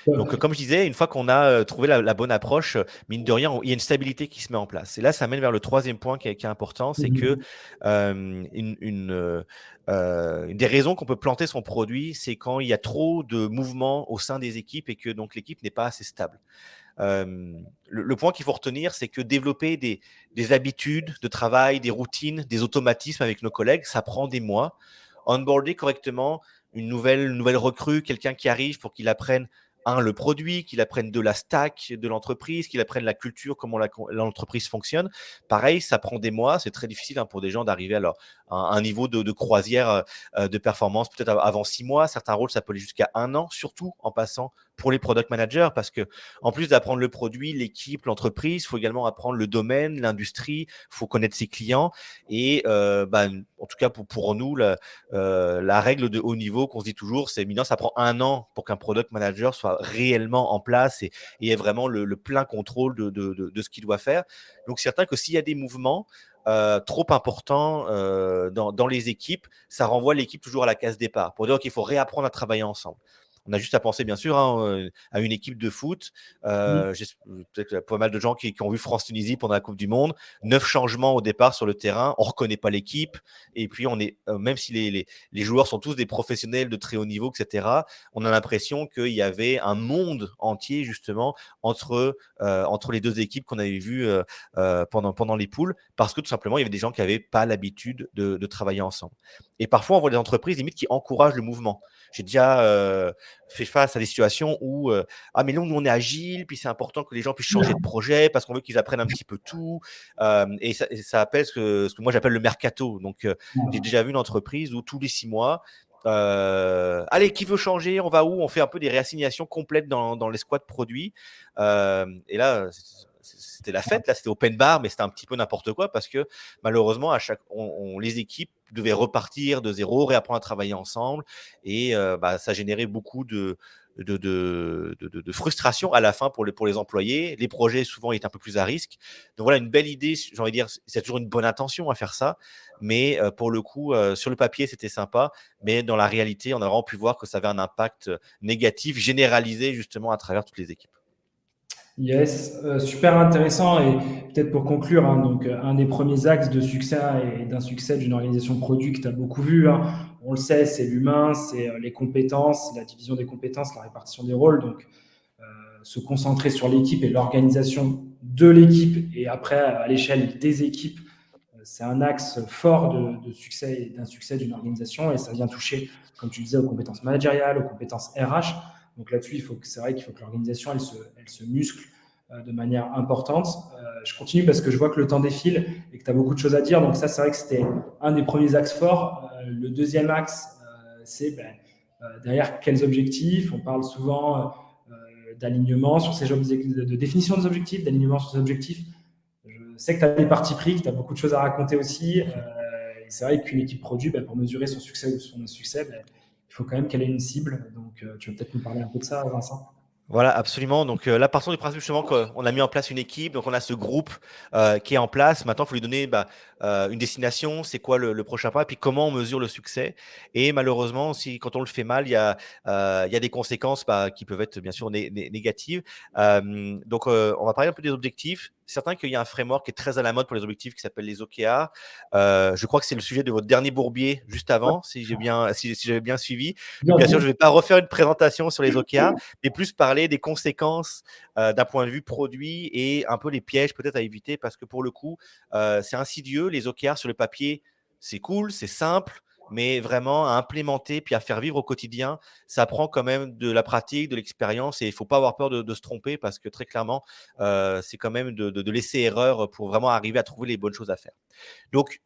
Donc, comme je disais, une fois qu'on a trouvé la bonne approche, mine de rien, il y a une stabilité qui se met en place. Et là, ça mène vers le troisième point qui est important, c'est que une des raisons qu'on peut planter son produit, c'est quand il y a trop de mouvements au sein des équipes et que donc l'équipe n'est pas assez stable. Le point qu'il faut retenir, c'est que développer des habitudes de travail, des routines, des automatismes avec nos collègues, ça prend des mois. Onboarder correctement une nouvelle recrue, quelqu'un qui arrive pour qu'il apprenne le produit, qu'il apprenne de la stack de l'entreprise, qu'il apprenne la culture, comment l'entreprise fonctionne. Pareil, ça prend des mois. C'est très difficile pour des gens d'arriver à un niveau de croisière de performance, peut-être avant 6 mois. Certains rôles, ça peut aller jusqu'à 1 an, surtout en passant pour les product managers, parce que en plus d'apprendre le produit, l'équipe, l'entreprise, il faut également apprendre le domaine, l'industrie, il faut connaître ses clients. Et en tout cas, pour nous, la règle de haut niveau qu'on se dit toujours, c'est maintenant, ça prend 1 an pour qu'un product manager soit réellement en place et ait vraiment le plein contrôle de ce qu'il doit faire. Donc, c'est certain que s'il y a des mouvements trop importants dans les équipes, ça renvoie l'équipe toujours à la case départ pour dire qu'il faut réapprendre à travailler ensemble. On a juste à penser, bien sûr, à une équipe de foot. Peut-être qu'il y a pas mal de gens qui ont vu France-Tunisie pendant la Coupe du Monde. 9 changements au départ sur le terrain. On ne reconnaît pas l'équipe. Et puis, même si les joueurs sont tous des professionnels de très haut niveau, etc., on a l'impression qu'il y avait un monde entier, justement, entre les deux équipes qu'on avait vues pendant les poules, parce que tout simplement, il y avait des gens qui n'avaient pas l'habitude de travailler ensemble. Et parfois, on voit des entreprises limite qui encouragent le mouvement. J'ai déjà fait face à des situations où mais nous on est agile, puis c'est important que les gens puissent changer de projet parce qu'on veut qu'ils apprennent un petit peu tout. Et ça appelle ce que moi j'appelle le mercato. Donc j'ai déjà vu une entreprise où tous les 6 mois, allez, qui veut changer? On va où? On fait un peu des réassignations complètes dans les squads produits. Et là, c'était la fête. Là, c'était open bar, mais c'était un petit peu n'importe quoi parce que malheureusement, les équipes devaient repartir de zéro, réapprendre à travailler ensemble. Et ça générait beaucoup de frustration à la fin pour les employés. Les projets, souvent, étaient un peu plus à risque. Donc voilà, une belle idée. J'ai envie de dire, c'est toujours une bonne intention à faire ça. Mais pour le coup, sur le papier, c'était sympa. Mais dans la réalité, on a vraiment pu voir que ça avait un impact négatif généralisé justement à travers toutes les équipes. Yes, super intéressant. Et peut-être pour conclure, hein, donc un des premiers axes de succès et d'un succès d'une organisation produit que tu as beaucoup vu, hein, on le sait, c'est l'humain, c'est les compétences, la division des compétences, la répartition des rôles. Donc se concentrer sur l'équipe et l'organisation de l'équipe et après à l'échelle des équipes, c'est un axe fort de succès et d'un succès d'une organisation et ça vient toucher, comme tu disais, aux compétences managériales, aux compétences RH. Donc là-dessus, c'est vrai qu'il faut que l'organisation elle se muscle de manière importante. Je continue parce que je vois que le temps défile et que tu as beaucoup de choses à dire. Donc ça, c'est vrai que c'était un des premiers axes forts. Le deuxième axe, c'est derrière quels objectifs. On parle souvent d'alignement sur ces objectifs, de définition des objectifs, d'alignement sur ces objectifs. Je sais que tu as des partis pris, que tu as beaucoup de choses à raconter aussi. Et c'est vrai qu'une équipe produit, pour mesurer son succès ou son insuccès, il faut quand même qu'elle ait une cible. Donc, tu vas peut-être nous parler un peu de ça, Vincent. Voilà, absolument. Donc là, partons du principe justement qu'on a mis en place une équipe, donc on a ce groupe qui est en place. Maintenant, il faut lui donner une destination, c'est quoi le prochain pas, et puis comment on mesure le succès. Et malheureusement, quand on le fait mal, il y a des conséquences qui peuvent être bien sûr négatives. Donc, on va parler un peu des objectifs. C'est certain qu'il y a un framework qui est très à la mode pour les objectifs qui s'appelle les OKR. Je crois que c'est le sujet de votre dernier bourbier juste avant, si j'avais bien suivi. Donc, Bien bien sûr, vu. je ne vais pas refaire une présentation sur les OKR, mais plus parler des conséquences d'un point de vue produit et un peu les pièges peut-être à éviter parce que pour le coup, c'est insidieux. Les OKR sur le papier, c'est cool, c'est simple, mais vraiment à implémenter puis à faire vivre au quotidien, ça prend quand même de la pratique, de l'expérience et il ne faut pas avoir peur de se tromper parce que très clairement, c'est quand même de laisser erreur pour vraiment arriver à trouver les bonnes choses à faire. Donc,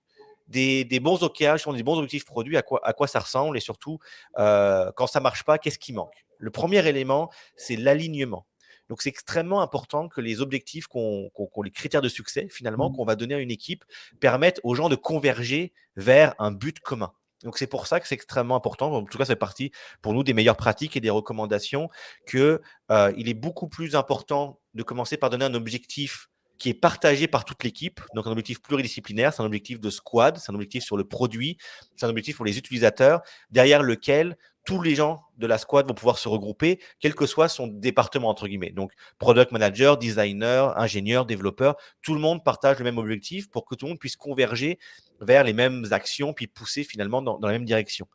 des bons OKR, des bons objectifs produits, à quoi ça ressemble et surtout, quand ça ne marche pas, qu'est-ce qui manque? Le premier élément, c'est l'alignement. Donc, c'est extrêmement important que les objectifs, les critères de succès, finalement, qu'on va donner à une équipe, permettent aux gens de converger vers un but commun. Donc, c'est pour ça que c'est extrêmement important. En tout cas, c'est partie pour nous des meilleures pratiques et des recommandations qu'il est beaucoup plus important de commencer par donner un objectif qui est partagé par toute l'équipe, donc un objectif pluridisciplinaire, c'est un objectif de squad, c'est un objectif sur le produit, c'est un objectif pour les utilisateurs, derrière lequel tous les gens de la squad vont pouvoir se regrouper, quel que soit son département, entre guillemets. Donc, product manager, designer, ingénieur, développeur, tout le monde partage le même objectif pour que tout le monde puisse converger vers les mêmes actions, puis pousser finalement dans la même direction.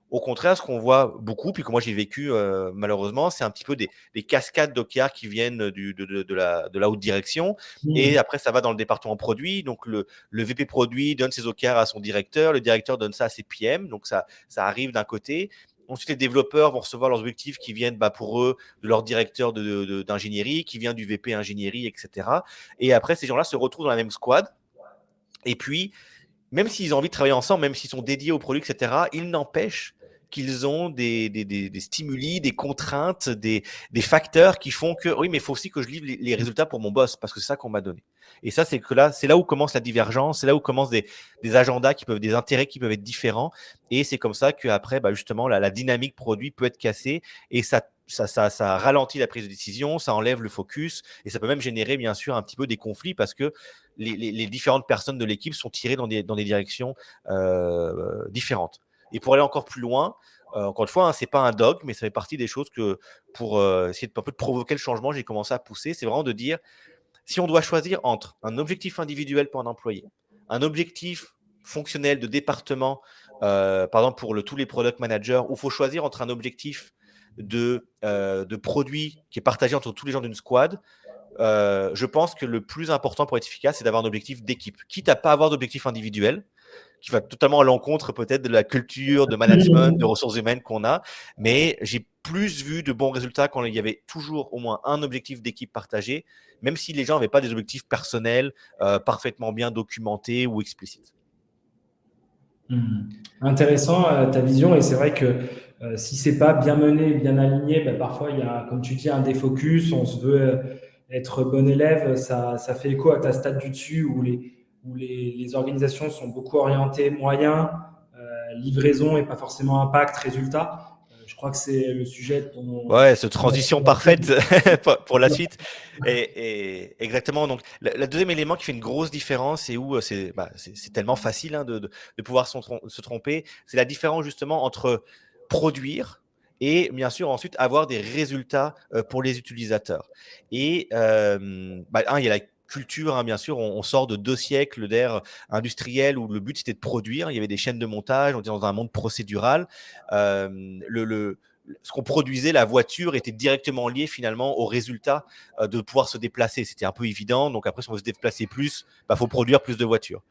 Au contraire, ce qu'on voit beaucoup, puis que moi j'ai vécu malheureusement, c'est un petit peu des cascades d'OKR qui viennent de la haute direction. Et Mmh. après, ça va dans le département produit. Donc, le VP produit donne ses OKR à son directeur. Le directeur donne ça à ses PM. Donc, ça arrive d'un côté. Ensuite, les développeurs vont recevoir leurs objectifs qui viennent pour eux de leur directeur d'ingénierie, qui vient du VP ingénierie, etc. Et après, ces gens-là se retrouvent dans la même squad. Et puis, même s'ils ont envie de travailler ensemble, même s'ils sont dédiés au produit, etc., il n'empêche qu'ils ont des stimuli, des contraintes, des facteurs qui font que oui, mais il faut aussi que je livre les résultats pour mon boss parce que c'est ça qu'on m'a donné. Et ça, c'est là où commence la divergence, c'est là où commencent des agendas des intérêts qui peuvent être différents. Et c'est comme ça qu'après, justement, la dynamique produit peut être cassée et ça ralentit la prise de décision, ça enlève le focus et ça peut même générer, bien sûr, un petit peu des conflits parce que les différentes personnes de l'équipe sont tirées dans des directions différentes. Et pour aller encore plus loin, encore une fois, ce n'est pas un dogme, mais ça fait partie des choses que pour essayer un peu de provoquer le changement, j'ai commencé à pousser. C'est vraiment de dire, si on doit choisir entre un objectif individuel pour un employé, un objectif fonctionnel de département, par exemple pour tous les product managers, où il faut choisir entre un objectif de produit qui est partagé entre tous les gens d'une squad, je pense que le plus important pour être efficace, c'est d'avoir un objectif d'équipe. Quitte à pas avoir d'objectif individuel, qui va totalement à l'encontre peut-être de la culture de management, de ressources humaines qu'on a. Mais j'ai plus vu de bons résultats quand il y avait toujours au moins un objectif d'équipe partagé, même si les gens n'avaient pas des objectifs personnels parfaitement bien documentés ou explicites. Hmm. Intéressant ta vision, et c'est vrai que si c'est pas bien mené, bien aligné, bah, parfois il y a, comme tu dis, un défocus, on se veut être bon élève, ça fait écho à ta stade du dessus où les organisations sont beaucoup orientées moyens, livraison et pas forcément impact, résultat. Je crois que c'est le sujet dont Ouais, cette transition parfaite pour la suite. Exactement. Donc, le deuxième élément qui fait une grosse différence et où c'est tellement facile hein, de pouvoir se tromper, c'est la différence justement entre produire et bien sûr ensuite avoir des résultats pour les utilisateurs. Et il y a la culture, hein, bien sûr, on sort de 2 siècles d'ère industrielle où le but c'était de produire. Il y avait des chaînes de montage, on était dans un monde procédural. Euh, ce qu'on produisait, la voiture, était directement liée finalement au résultat de pouvoir se déplacer. C'était un peu évident. Donc après, si on veut se déplacer plus, faut produire plus de voitures.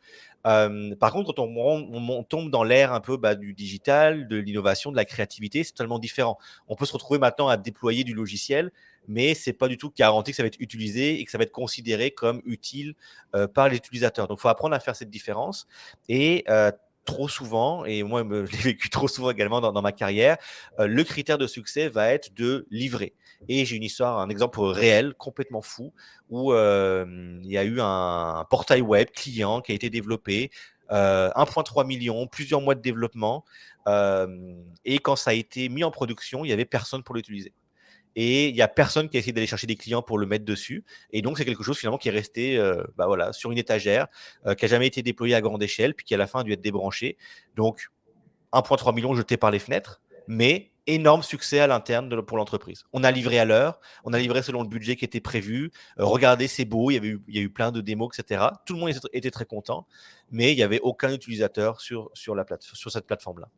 Par contre, quand on tombe dans l'ère un peu du digital, de l'innovation, de la créativité, c'est totalement différent. On peut se retrouver maintenant à déployer du logiciel, mais c'est pas du tout garanti que ça va être utilisé et que ça va être considéré comme utile par les utilisateurs. Donc, il faut apprendre à faire cette différence. Et trop souvent, et moi je l'ai vécu trop souvent également dans ma carrière, le critère de succès va être de livrer. Et j'ai une histoire, un exemple réel, complètement fou, où il y a eu un portail web client qui a été développé, 1,3 million, plusieurs mois de développement, et quand ça a été mis en production, il n'y avait personne pour l'utiliser. Et il n'y a personne qui a essayé d'aller chercher des clients pour le mettre dessus. Et donc, c'est quelque chose finalement qui est resté sur une étagère, qui n'a jamais été déployé à grande échelle, puis qui à la fin a dû être débranché. Donc, 1,3 million jeté par les fenêtres, mais énorme succès à l'interne pour l'entreprise. On a livré à l'heure, on a livré selon le budget qui était prévu. Regardez, c'est beau, il y a eu plein de démos, etc. Tout le monde était très content, mais il n'y avait aucun utilisateur sur cette plateforme-là.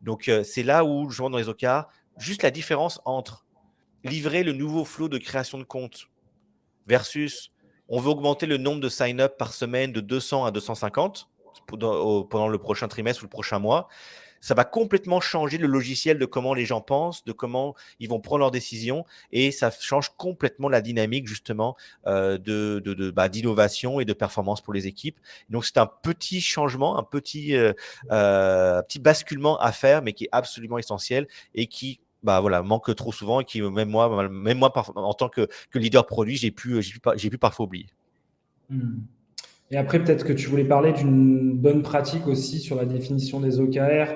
Donc, c'est là où je vois dans les OKR juste la différence entre livrer le nouveau flot de création de compte versus on veut augmenter le nombre de sign-up par semaine de 200 à 250 pendant le prochain trimestre ou le prochain mois. Ça va complètement changer le logiciel de comment les gens pensent, de comment ils vont prendre leurs décisions, et ça change complètement la dynamique justement d'innovation et de performance pour les équipes. Donc c'est un petit changement, un petit basculement à faire, mais qui est absolument essentiel et qui manque trop souvent et qui, même moi en tant que leader produit, j'ai pu parfois oublier. Hmm. Et après, peut-être que tu voulais parler d'une bonne pratique aussi sur la définition des OKR,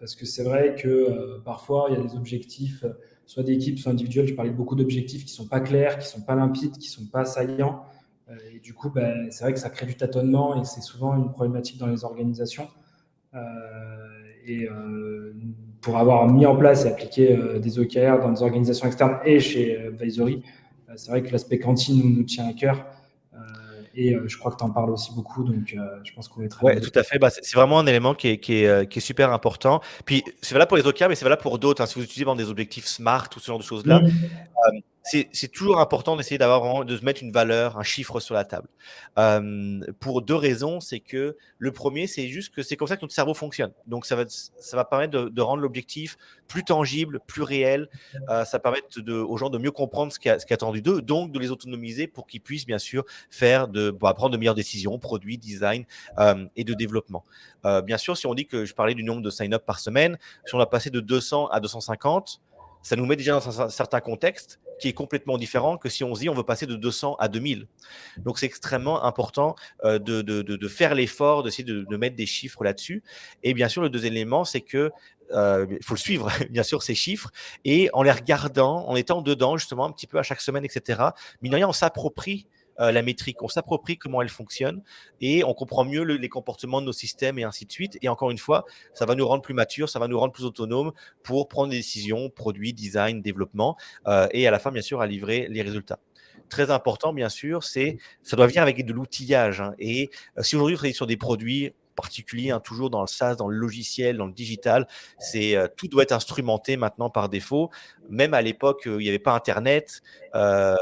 parce que c'est vrai que parfois, il y a des objectifs, soit d'équipe, soit individuels. Je parlais de beaucoup d'objectifs qui ne sont pas clairs, qui ne sont pas limpides, qui ne sont pas saillants. Et du coup, c'est vrai que ça crée du tâtonnement et c'est souvent une problématique dans les organisations. Euh, et pour avoir mis en place et appliqué des OKR dans des organisations externes et chez Advisory, c'est vrai que l'aspect cantine nous tient à cœur. Et je crois que tu en parles aussi beaucoup, donc je pense qu'on va être ravis Ouais, de. tout à fait. C'est vraiment un élément qui est super important. Puis c'est valable pour les OKR, mais c'est valable pour d'autres, hein. Si vous utilisez des objectifs SMART ou ce genre de choses-là, Mmh. c'est toujours important d'essayer de se mettre une valeur, un chiffre sur la table. Pour 2 raisons. C'est que le premier, c'est juste que c'est comme ça que notre cerveau fonctionne. Donc ça va permettre de rendre l'objectif plus tangible, plus réel. Ça va permettre aux gens de mieux comprendre ce qui est attendu d'eux, donc de les autonomiser pour qu'ils puissent bien sûr prendre de meilleures décisions, produits, design et de développement. Bien sûr, si on dit que je parlais du nombre de sign-up par semaine, si on a passé de 200 à 250, ça nous met déjà dans un certain contexte qui est complètement différent que si on se dit on veut passer de 200 à 2000. Donc c'est extrêmement important de faire l'effort, d'essayer de mettre des chiffres là-dessus. Et bien sûr, le deuxième élément, c'est que il faut suivre, bien sûr, ces chiffres, et en les regardant, en étant dedans, justement, un petit peu à chaque semaine, etc., mine de rien, on s'approprie la métrique, on s'approprie comment elle fonctionne, et on comprend mieux les comportements de nos systèmes, et ainsi de suite. Et encore une fois, ça va nous rendre plus matures, ça va nous rendre plus autonomes pour prendre des décisions, produits, design, développement, et à la fin, bien sûr, à livrer les résultats. Très important, bien sûr, ça doit venir avec de l'outillage, hein. Et si aujourd'hui, vous travaillez sur des produits particuliers, hein, toujours dans le SaaS, dans le logiciel, dans le digital, tout doit être instrumenté maintenant par défaut. Même à l'époque, il n'y avait pas Internet,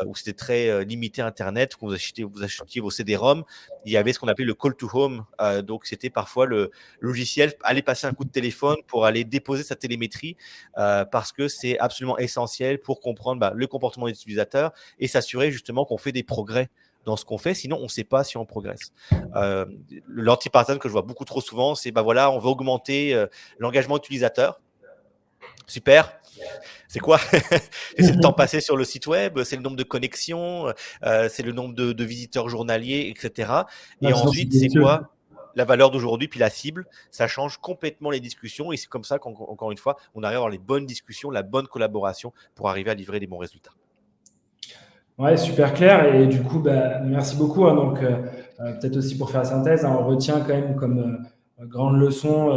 où c'était très limité Internet, où vous achetiez vos CD-ROM, il y avait ce qu'on appelait le call to home. Donc, c'était parfois le logiciel aller passer un coup de téléphone pour aller déposer sa télémétrie, parce que c'est absolument essentiel pour comprendre le comportement des utilisateurs et s'assurer justement qu'on fait des progrès dans ce qu'on fait, sinon on ne sait pas si on progresse. L'anti-pattern que je vois beaucoup trop souvent, c'est bah voilà, on veut augmenter l'engagement utilisateur. Super. C'est quoi? C'est le temps passé sur le site web, c'est le nombre de connexions, c'est le nombre de visiteurs journaliers, etc. Ouais, Et sinon, c'est ensuite, c'est délicat. quoi la valeur d'aujourd'hui, puis la cible? Ça change complètement les discussions et c'est comme ça qu'encore une fois, on arrive à avoir les bonnes discussions, la bonne collaboration pour arriver à livrer des bons résultats. Ouais, super clair. Et du coup, bah, merci beaucoup, hein. Donc, peut-être aussi pour faire la synthèse, hein, on retient quand même comme grande leçon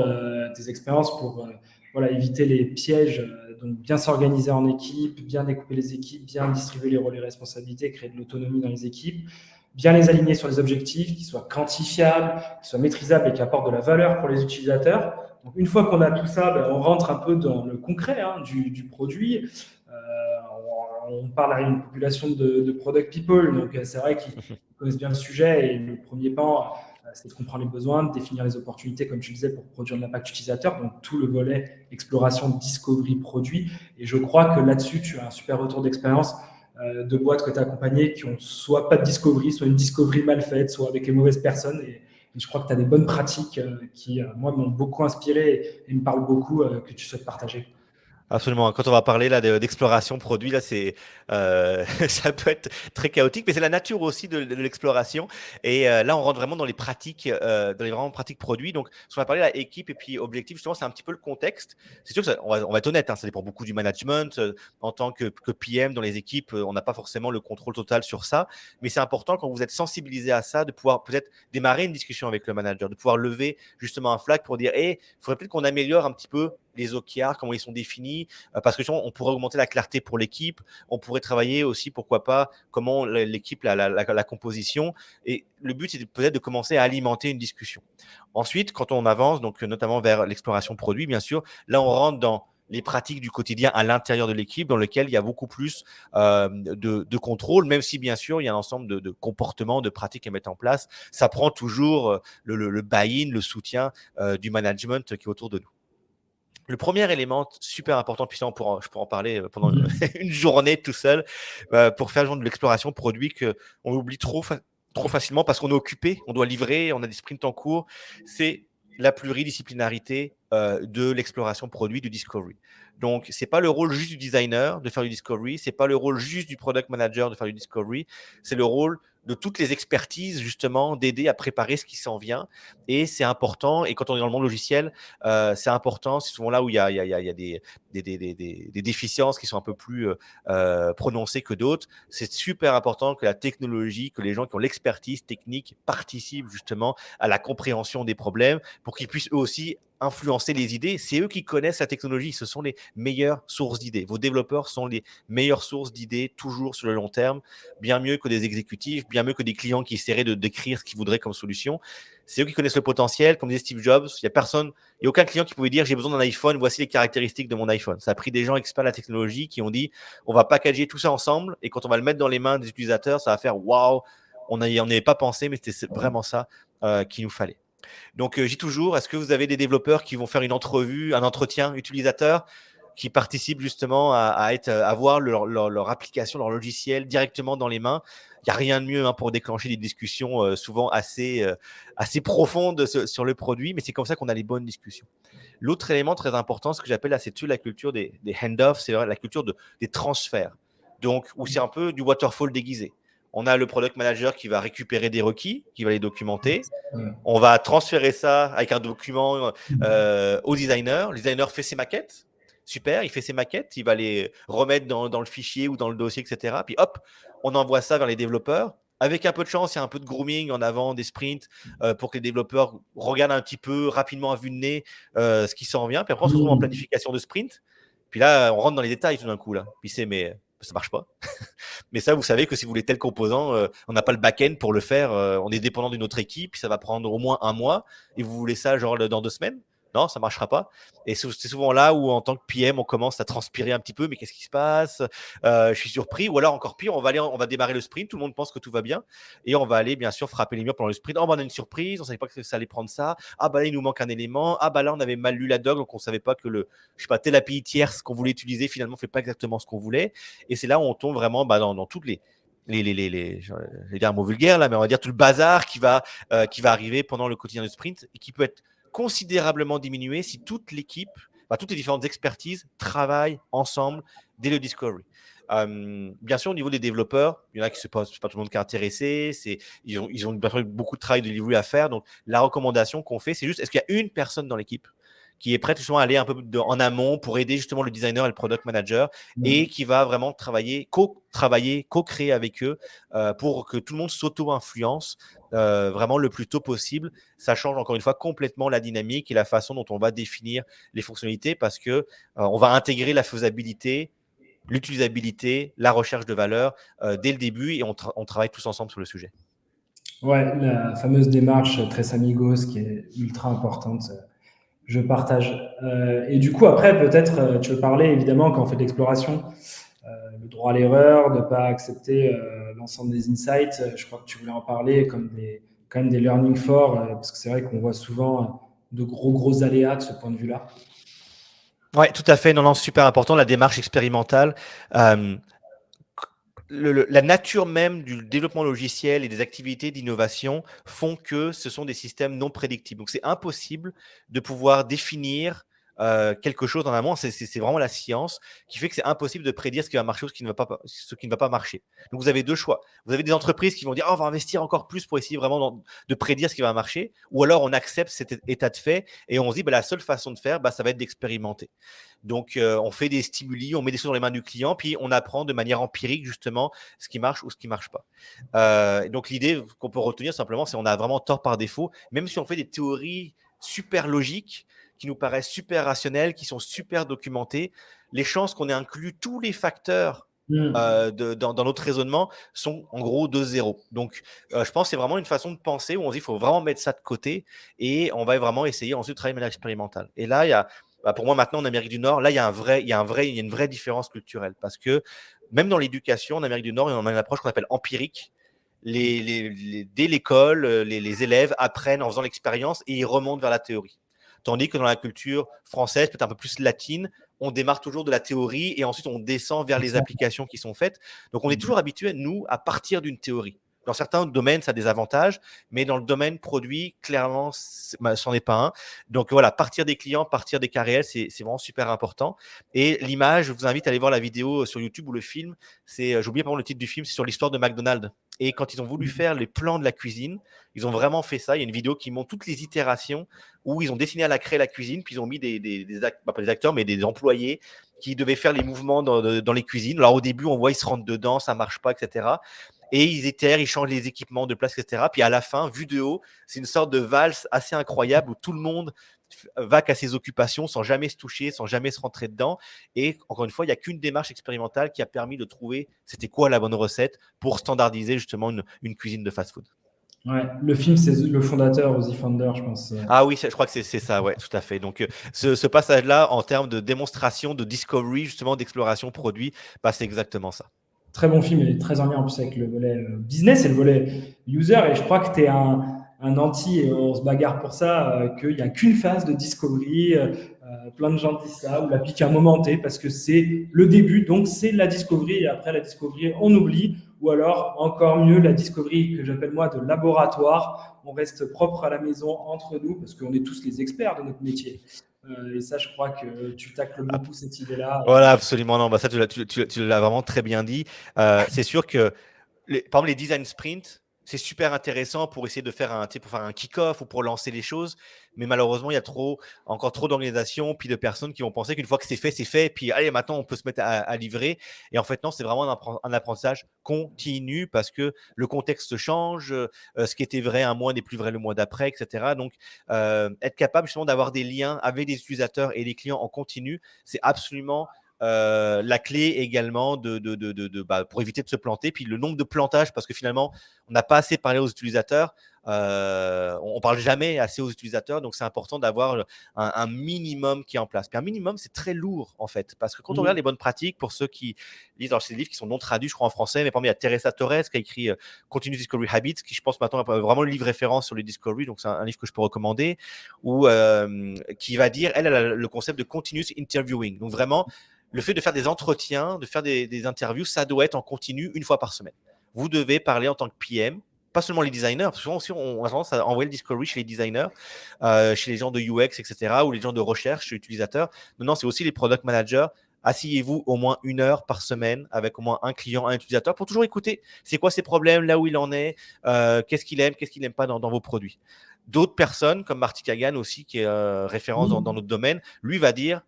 tes expériences pour voilà, éviter les pièges. Donc, bien s'organiser en équipe, bien découper les équipes, bien distribuer les rôles et responsabilités, créer de l'autonomie dans les équipes, bien les aligner sur les objectifs, qui soient quantifiables, qui soient maîtrisables et qui apportent de la valeur pour les utilisateurs. Donc, une fois qu'on a tout ça, ben, on rentre un peu dans le concret, hein, du produit. On parle à une population de product people, donc c'est vrai qu'ils connaissent bien le sujet et le premier pan, c'est de comprendre les besoins, de définir les opportunités, comme tu disais, pour produire de l'impact utilisateur, donc tout le volet exploration, discovery, produit. Et je crois que là-dessus, tu as un super retour d'expérience de boîtes que tu as accompagnées qui ont soit pas de discovery, soit une discovery mal faite, soit avec les mauvaises personnes. Et je crois que tu as des bonnes pratiques qui, moi, m'ont beaucoup inspiré et me parlent beaucoup, que tu souhaites partager. Absolument. Quand on va parler là d'exploration produit, là c'est ça peut être très chaotique, mais c'est la nature aussi de l'exploration. Et là, on rentre vraiment dans les pratiques, dans les vraiment pratiques produits. Donc, si on va parler là équipe et puis objectif, justement, c'est un petit peu le contexte. C'est sûr que on va être honnête, hein, ça dépend beaucoup du management. En tant que PM dans les équipes, on n'a pas forcément le contrôle total sur ça, mais c'est important quand vous êtes sensibilisé à ça de pouvoir peut-être démarrer une discussion avec le manager, de pouvoir lever justement un flag pour dire, il faudrait peut-être qu'on améliore un petit peu les OKR, comment ils sont définis, parce que on pourrait augmenter la clarté pour l'équipe, on pourrait travailler aussi, pourquoi pas, comment l'équipe, la composition, et le but, c'est peut-être de commencer à alimenter une discussion. Ensuite, quand on avance, donc notamment vers l'exploration produit, bien sûr, là, on rentre dans les pratiques du quotidien à l'intérieur de l'équipe, dans lequel il y a beaucoup plus de contrôle, même si bien sûr il y a un ensemble de comportements, de pratiques à mettre en place. Ça prend toujours le buy-in, le soutien du management qui est autour de nous. Le premier élément super important, puis ça, je pourrais en parler pendant une journée tout seul, pour faire genre de l'exploration produit qu'on oublie trop facilement parce qu'on est occupé, on doit livrer, on a des sprints en cours, c'est la pluridisciplinarité de l'exploration produit, du discovery. Donc, c'est pas le rôle juste du designer de faire du discovery, c'est pas le rôle juste du product manager de faire du discovery, c'est le rôle de toutes les expertises, justement, d'aider à préparer ce qui s'en vient. Et c'est important, et quand on est dans le monde logiciel, c'est important, c'est souvent là où il y a des déficiences qui sont un peu plus prononcées que d'autres. C'est super important que la technologie, que les gens qui ont l'expertise technique participent justement à la compréhension des problèmes pour qu'ils puissent eux aussi influencer les idées. C'est eux qui connaissent la technologie, ce sont les meilleures sources d'idées. Vos développeurs sont les meilleures sources d'idées toujours sur le long terme, bien mieux que des exécutifs, bien mieux que des clients qui essaieraient de décrire ce qu'ils voudraient comme solution. C'est eux qui connaissent le potentiel, comme disait Steve Jobs. Il n'y a aucun client qui pouvait dire j'ai besoin d'un iPhone, voici les caractéristiques de mon iPhone. Ça a pris des gens experts de la technologie qui ont dit on va packager tout ça ensemble et quand on va le mettre dans les mains des utilisateurs, ça va faire waouh, on n'y avait pas pensé, mais c'était vraiment ça qu'il nous fallait. Donc, j'ai toujours, est-ce que vous avez des développeurs qui vont faire une entrevue, un entretien utilisateur qui participent justement à voir leur application, leur logiciel directement dans les mains? Il n'y a rien de mieux pour déclencher des discussions souvent assez profondes sur le produit, mais c'est comme ça qu'on a les bonnes discussions. L'autre élément très important, ce que j'appelle là, c'est la culture des hand-offs, c'est la culture des transferts. Donc, où c'est un peu du waterfall déguisé. On a le product manager qui va récupérer des requis, qui va les documenter. On va transférer ça avec un document au designer. Le designer fait ses maquettes. Super, il fait ses maquettes. Il va les remettre dans le fichier ou dans le dossier, etc. Puis hop, on envoie ça vers les développeurs. Avec un peu de chance, il y a un peu de grooming en avant, des sprints, pour que les développeurs regardent un petit peu rapidement à vue de nez ce qui s'en vient. Puis après, on se retrouve en planification de sprint. Puis là, on rentre dans les détails tout d'un coup. Là. Puis mais ça marche pas. Mais ça, vous savez que si vous voulez tel composant, on n'a pas le back-end pour le faire. On est dépendant d'une autre équipe. Ça va prendre au moins un mois. Et vous voulez ça genre dans 2 semaines? Non, ça ne marchera pas. Et c'est souvent là où, en tant que PM, on commence à transpirer un petit peu. Mais qu'est-ce qui se passe? Je suis surpris. Ou alors, encore pire, on va démarrer le sprint. Tout le monde pense que tout va bien. Et on va aller, bien sûr, frapper les murs pendant le sprint. Oh, bah, on a une surprise. On ne savait pas que ça allait prendre ça. Ah, bah là, il nous manque un élément. Ah, bah là, on avait mal lu la doc. Donc, on ne savait pas que telle API tierce qu'on voulait utiliser, finalement, ne fait pas exactement ce qu'on voulait. Et c'est là où on tombe vraiment dans toutes je vais dire un mot vulgaire là, mais on va dire tout le bazar qui va arriver pendant le quotidien de sprint et qui peut être considérablement diminué si toute l'équipe, toutes les différentes expertises travaillent ensemble dès le discovery. Bien sûr, au niveau des développeurs, il y en a qui se posent, c'est pas tout le monde qui est intéressé, ils ont beaucoup de travail de delivery à faire. Donc, la recommandation qu'on fait, c'est juste, est-ce qu'il y a une personne dans l'équipe qui est prête justement à aller un peu en amont pour aider justement le designer et le product manager et qui va vraiment co-travailler, co-créer avec eux pour que tout le monde s'auto-influence vraiment le plus tôt possible. Ça change encore une fois complètement la dynamique et la façon dont on va définir les fonctionnalités parce que on va intégrer la faisabilité, l'utilisabilité, la recherche de valeur dès le début et on travaille tous ensemble sur le sujet. Ouais, la fameuse démarche Tres Amigos qui est ultra importante. Je partage. Et du coup, après, peut-être, tu veux parler évidemment quand on fait de l'exploration, le droit à l'erreur, de ne pas accepter l'ensemble des insights. Je crois que tu voulais en parler comme quand même des learning for, parce que c'est vrai qu'on voit souvent de gros aléas de ce point de vue-là. Oui, tout à fait. Non, non, super important, la démarche expérimentale. La nature même du développement logiciel et des activités d'innovation font que ce sont des systèmes non prédictibles. Donc, c'est impossible de pouvoir définir quelque chose en amont. C'est vraiment la science qui fait que c'est impossible de prédire ce qui va marcher ou ce qui ne va pas marcher. Donc, vous avez deux choix. Vous avez des entreprises qui vont dire, oh, on va investir encore plus pour essayer vraiment de prédire ce qui va marcher. Ou alors, on accepte cet état de fait et on se dit, la seule façon de faire, ça va être d'expérimenter. Donc, on fait des stimuli, on met des choses dans les mains du client, puis on apprend de manière empirique justement ce qui marche ou ce qui ne marche pas. Donc, l'idée qu'on peut retenir simplement, c'est qu'on a vraiment tort par défaut, même si on fait des théories super logiques, qui nous paraissent super rationnelles, qui sont super documentées, les chances qu'on ait inclus tous les facteurs dans notre raisonnement sont en gros de zéro. Donc, je pense que c'est vraiment une façon de penser où on se dit qu'il faut vraiment mettre ça de côté et on va vraiment essayer ensuite de travailler de manière expérimentale. Et là, il y a pour moi, maintenant, en Amérique du Nord, là, il y a une vraie différence culturelle parce que même dans l'éducation, en Amérique du Nord, on a une approche qu'on appelle empirique. Dès l'école, les élèves apprennent en faisant l'expérience et ils remontent vers la théorie. Tandis que dans la culture française, peut-être un peu plus latine, on démarre toujours de la théorie et ensuite on descend vers les applications qui sont faites. Donc, on est toujours habitué, nous, à partir d'une théorie. Dans certains domaines, ça a des avantages, mais dans le domaine produit, clairement, c'en est pas un. Donc voilà, partir des clients, partir des cas réels, c'est vraiment super important. Et l'image, je vous invite à aller voir la vidéo sur YouTube ou le film. J'ai oublié par exemple le titre du film, c'est sur l'histoire de McDonald's. Et quand ils ont voulu faire les plans de la cuisine, ils ont vraiment fait ça. Il y a une vidéo qui montre toutes les itérations où ils ont dessiné à la craie la cuisine, puis ils ont mis pas des acteurs, mais des employés qui devaient faire les mouvements dans les cuisines. Alors au début, on voit ils se rentrent dedans, ça marche pas, etc. Et ils itèrent, ils changent les équipements de place, etc. Puis à la fin, vu de haut, c'est une sorte de valse assez incroyable où tout le monde va qu'à ses occupations sans jamais se toucher, sans jamais se rentrer dedans. Et encore une fois, il n'y a qu'une démarche expérimentale qui a permis de trouver c'était quoi la bonne recette pour standardiser justement une cuisine de fast-food. Ouais, le film, c'est le fondateur, The Founder, je pense. Ah oui, je crois que c'est ça, ouais, tout à fait. Donc, ce passage-là, en termes de démonstration, de discovery, justement, d'exploration produit, c'est exactement ça. Très bon film et très en lien en plus avec le volet business et le volet user. Et je crois que tu es un anti, et on se bagarre pour ça, qu'il n'y a qu'une phase de discovery. Plein de gens disent ça, ou la pique à un moment T, parce que c'est le début, donc c'est la discovery. Et après la discovery, on oublie. Ou alors, encore mieux, la discovery que j'appelle moi de laboratoire. On reste propre à la maison entre nous, parce qu'on est tous les experts de notre métier. Et ça, je crois que tu tacles beaucoup cette idée-là. Voilà, absolument. Non, ça, tu l'as vraiment très bien dit. C'est sûr que, par exemple, les design sprints, c'est super intéressant pour essayer de faire pour faire un kick-off ou pour lancer les choses. Mais malheureusement, il y a encore trop d'organisations puis de personnes qui vont penser qu'une fois que c'est fait, puis allez, maintenant, on peut se mettre à livrer. Et en fait, non, c'est vraiment un apprentissage continu parce que le contexte change, ce qui était vrai un mois n'est plus vrai le mois d'après, etc. Donc, être capable justement d'avoir des liens avec des utilisateurs et des clients en continu, c'est absolument la clé également pour éviter de se planter. Puis le nombre de plantages, parce que finalement, on n'a pas assez parlé aux utilisateurs. On parle jamais assez aux utilisateurs, donc c'est important d'avoir un minimum qui est en place. Puis un minimum, c'est très lourd en fait, parce que quand on regarde les bonnes pratiques, pour ceux qui lisent dans ces livres qui sont non traduits, je crois en français, mais par exemple, il y a Teresa Torres qui a écrit Continuous Discovery Habits, qui je pense maintenant est vraiment le livre référence sur les discovery, donc c'est un livre que je peux recommander, ou qui va dire, elle a le concept de continuous interviewing, donc vraiment le fait de faire des entretiens, de faire des interviews, ça doit être en continu une fois par semaine. vous devez parler en tant que PM, pas seulement les designers, parce que souvent aussi on a tendance à envoyer le discovery chez les designers, chez les gens de UX, etc., ou les gens de recherche utilisateurs. Non, c'est aussi les product managers. Asseyez-vous au moins 1 heure par semaine avec au moins un client, un utilisateur pour toujours écouter c'est quoi ses problèmes, là où il en est, qu'est-ce qu'il aime, qu'est-ce qu'il n'aime pas dans vos produits. D'autres personnes, comme Marty Kagan aussi, qui est référence dans notre domaine, lui va dire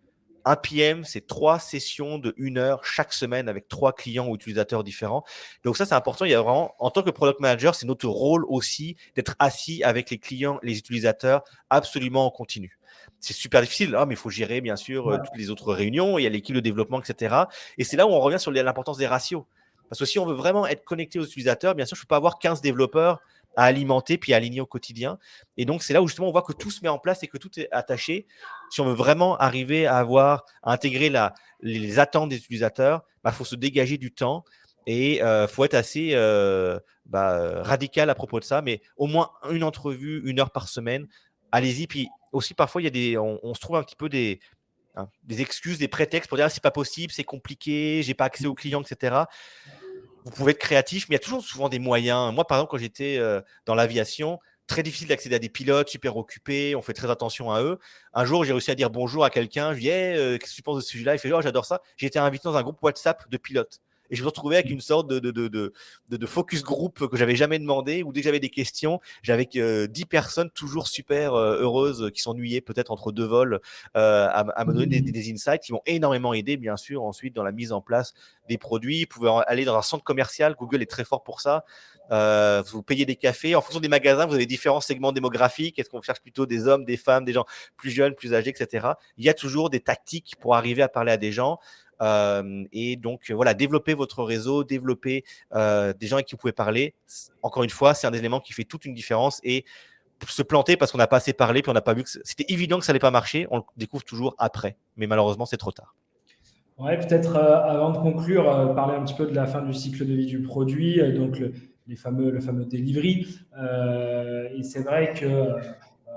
un PM, c'est 3 sessions de 1 heure chaque semaine avec 3 clients ou utilisateurs différents. Donc ça, c'est important. Il y a vraiment, en tant que product manager, c'est notre rôle aussi d'être assis avec les clients, les utilisateurs, absolument en continu. C'est super difficile, mais il faut gérer, bien sûr, Ouais. toutes les autres réunions. Il y a l'équipe de développement, etc. Et c'est là où on revient sur l'importance des ratios. Parce que si on veut vraiment être connecté aux utilisateurs, bien sûr, je ne peux pas avoir 15 développeurs à alimenter puis à aligner au quotidien. Et donc, c'est là où justement on voit que tout se met en place et que tout est attaché. Si on veut vraiment arriver à intégrer les attentes des utilisateurs, faut se dégager du temps et faut être assez radical à propos de ça. Mais au moins une entrevue, 1 heure par semaine, allez-y. Puis aussi, parfois, on se trouve un petit peu des excuses, des prétextes pour dire c'est pas possible, c'est compliqué, j'ai pas accès aux clients, etc. Vous pouvez être créatif, mais il y a toujours souvent des moyens. Moi, par exemple, quand j'étais dans l'aviation, très difficile d'accéder à des pilotes super occupés, on fait très attention à eux. Un jour, j'ai réussi à dire bonjour à quelqu'un, je lui dis hey, qu'est-ce que tu penses de ce sujet-là? Il fait oh, j'adore ça. J'ai été invité dans un groupe WhatsApp de pilotes. Et je me suis retrouvé avec une sorte de focus group que j'avais jamais demandé, où dès que j'avais des questions, j'avais 10 personnes toujours super heureuses qui s'ennuyaient peut-être entre 2 vols à me donner des insights qui m'ont énormément aidé, bien sûr, ensuite dans la mise en place des produits. Vous pouvez aller dans un centre commercial, Google est très fort pour ça. Vous payez des cafés. En fonction des magasins, vous avez différents segments démographiques. Est-ce qu'on cherche plutôt des hommes, des femmes, des gens plus jeunes, plus âgés, etc. Il y a toujours des tactiques pour arriver à parler à des gens. Et donc, voilà, développer votre réseau, développer des gens avec qui vous pouvez parler. Encore une fois, c'est un élément qui fait toute une différence. Et se planter parce qu'on n'a pas assez parlé, puis on n'a pas vu que c'était évident que ça n'allait pas marcher, on le découvre toujours après. Mais malheureusement, c'est trop tard. Ouais, peut-être avant de conclure, parler un petit peu de la fin du cycle de vie du produit, donc le fameux delivery. Et c'est vrai que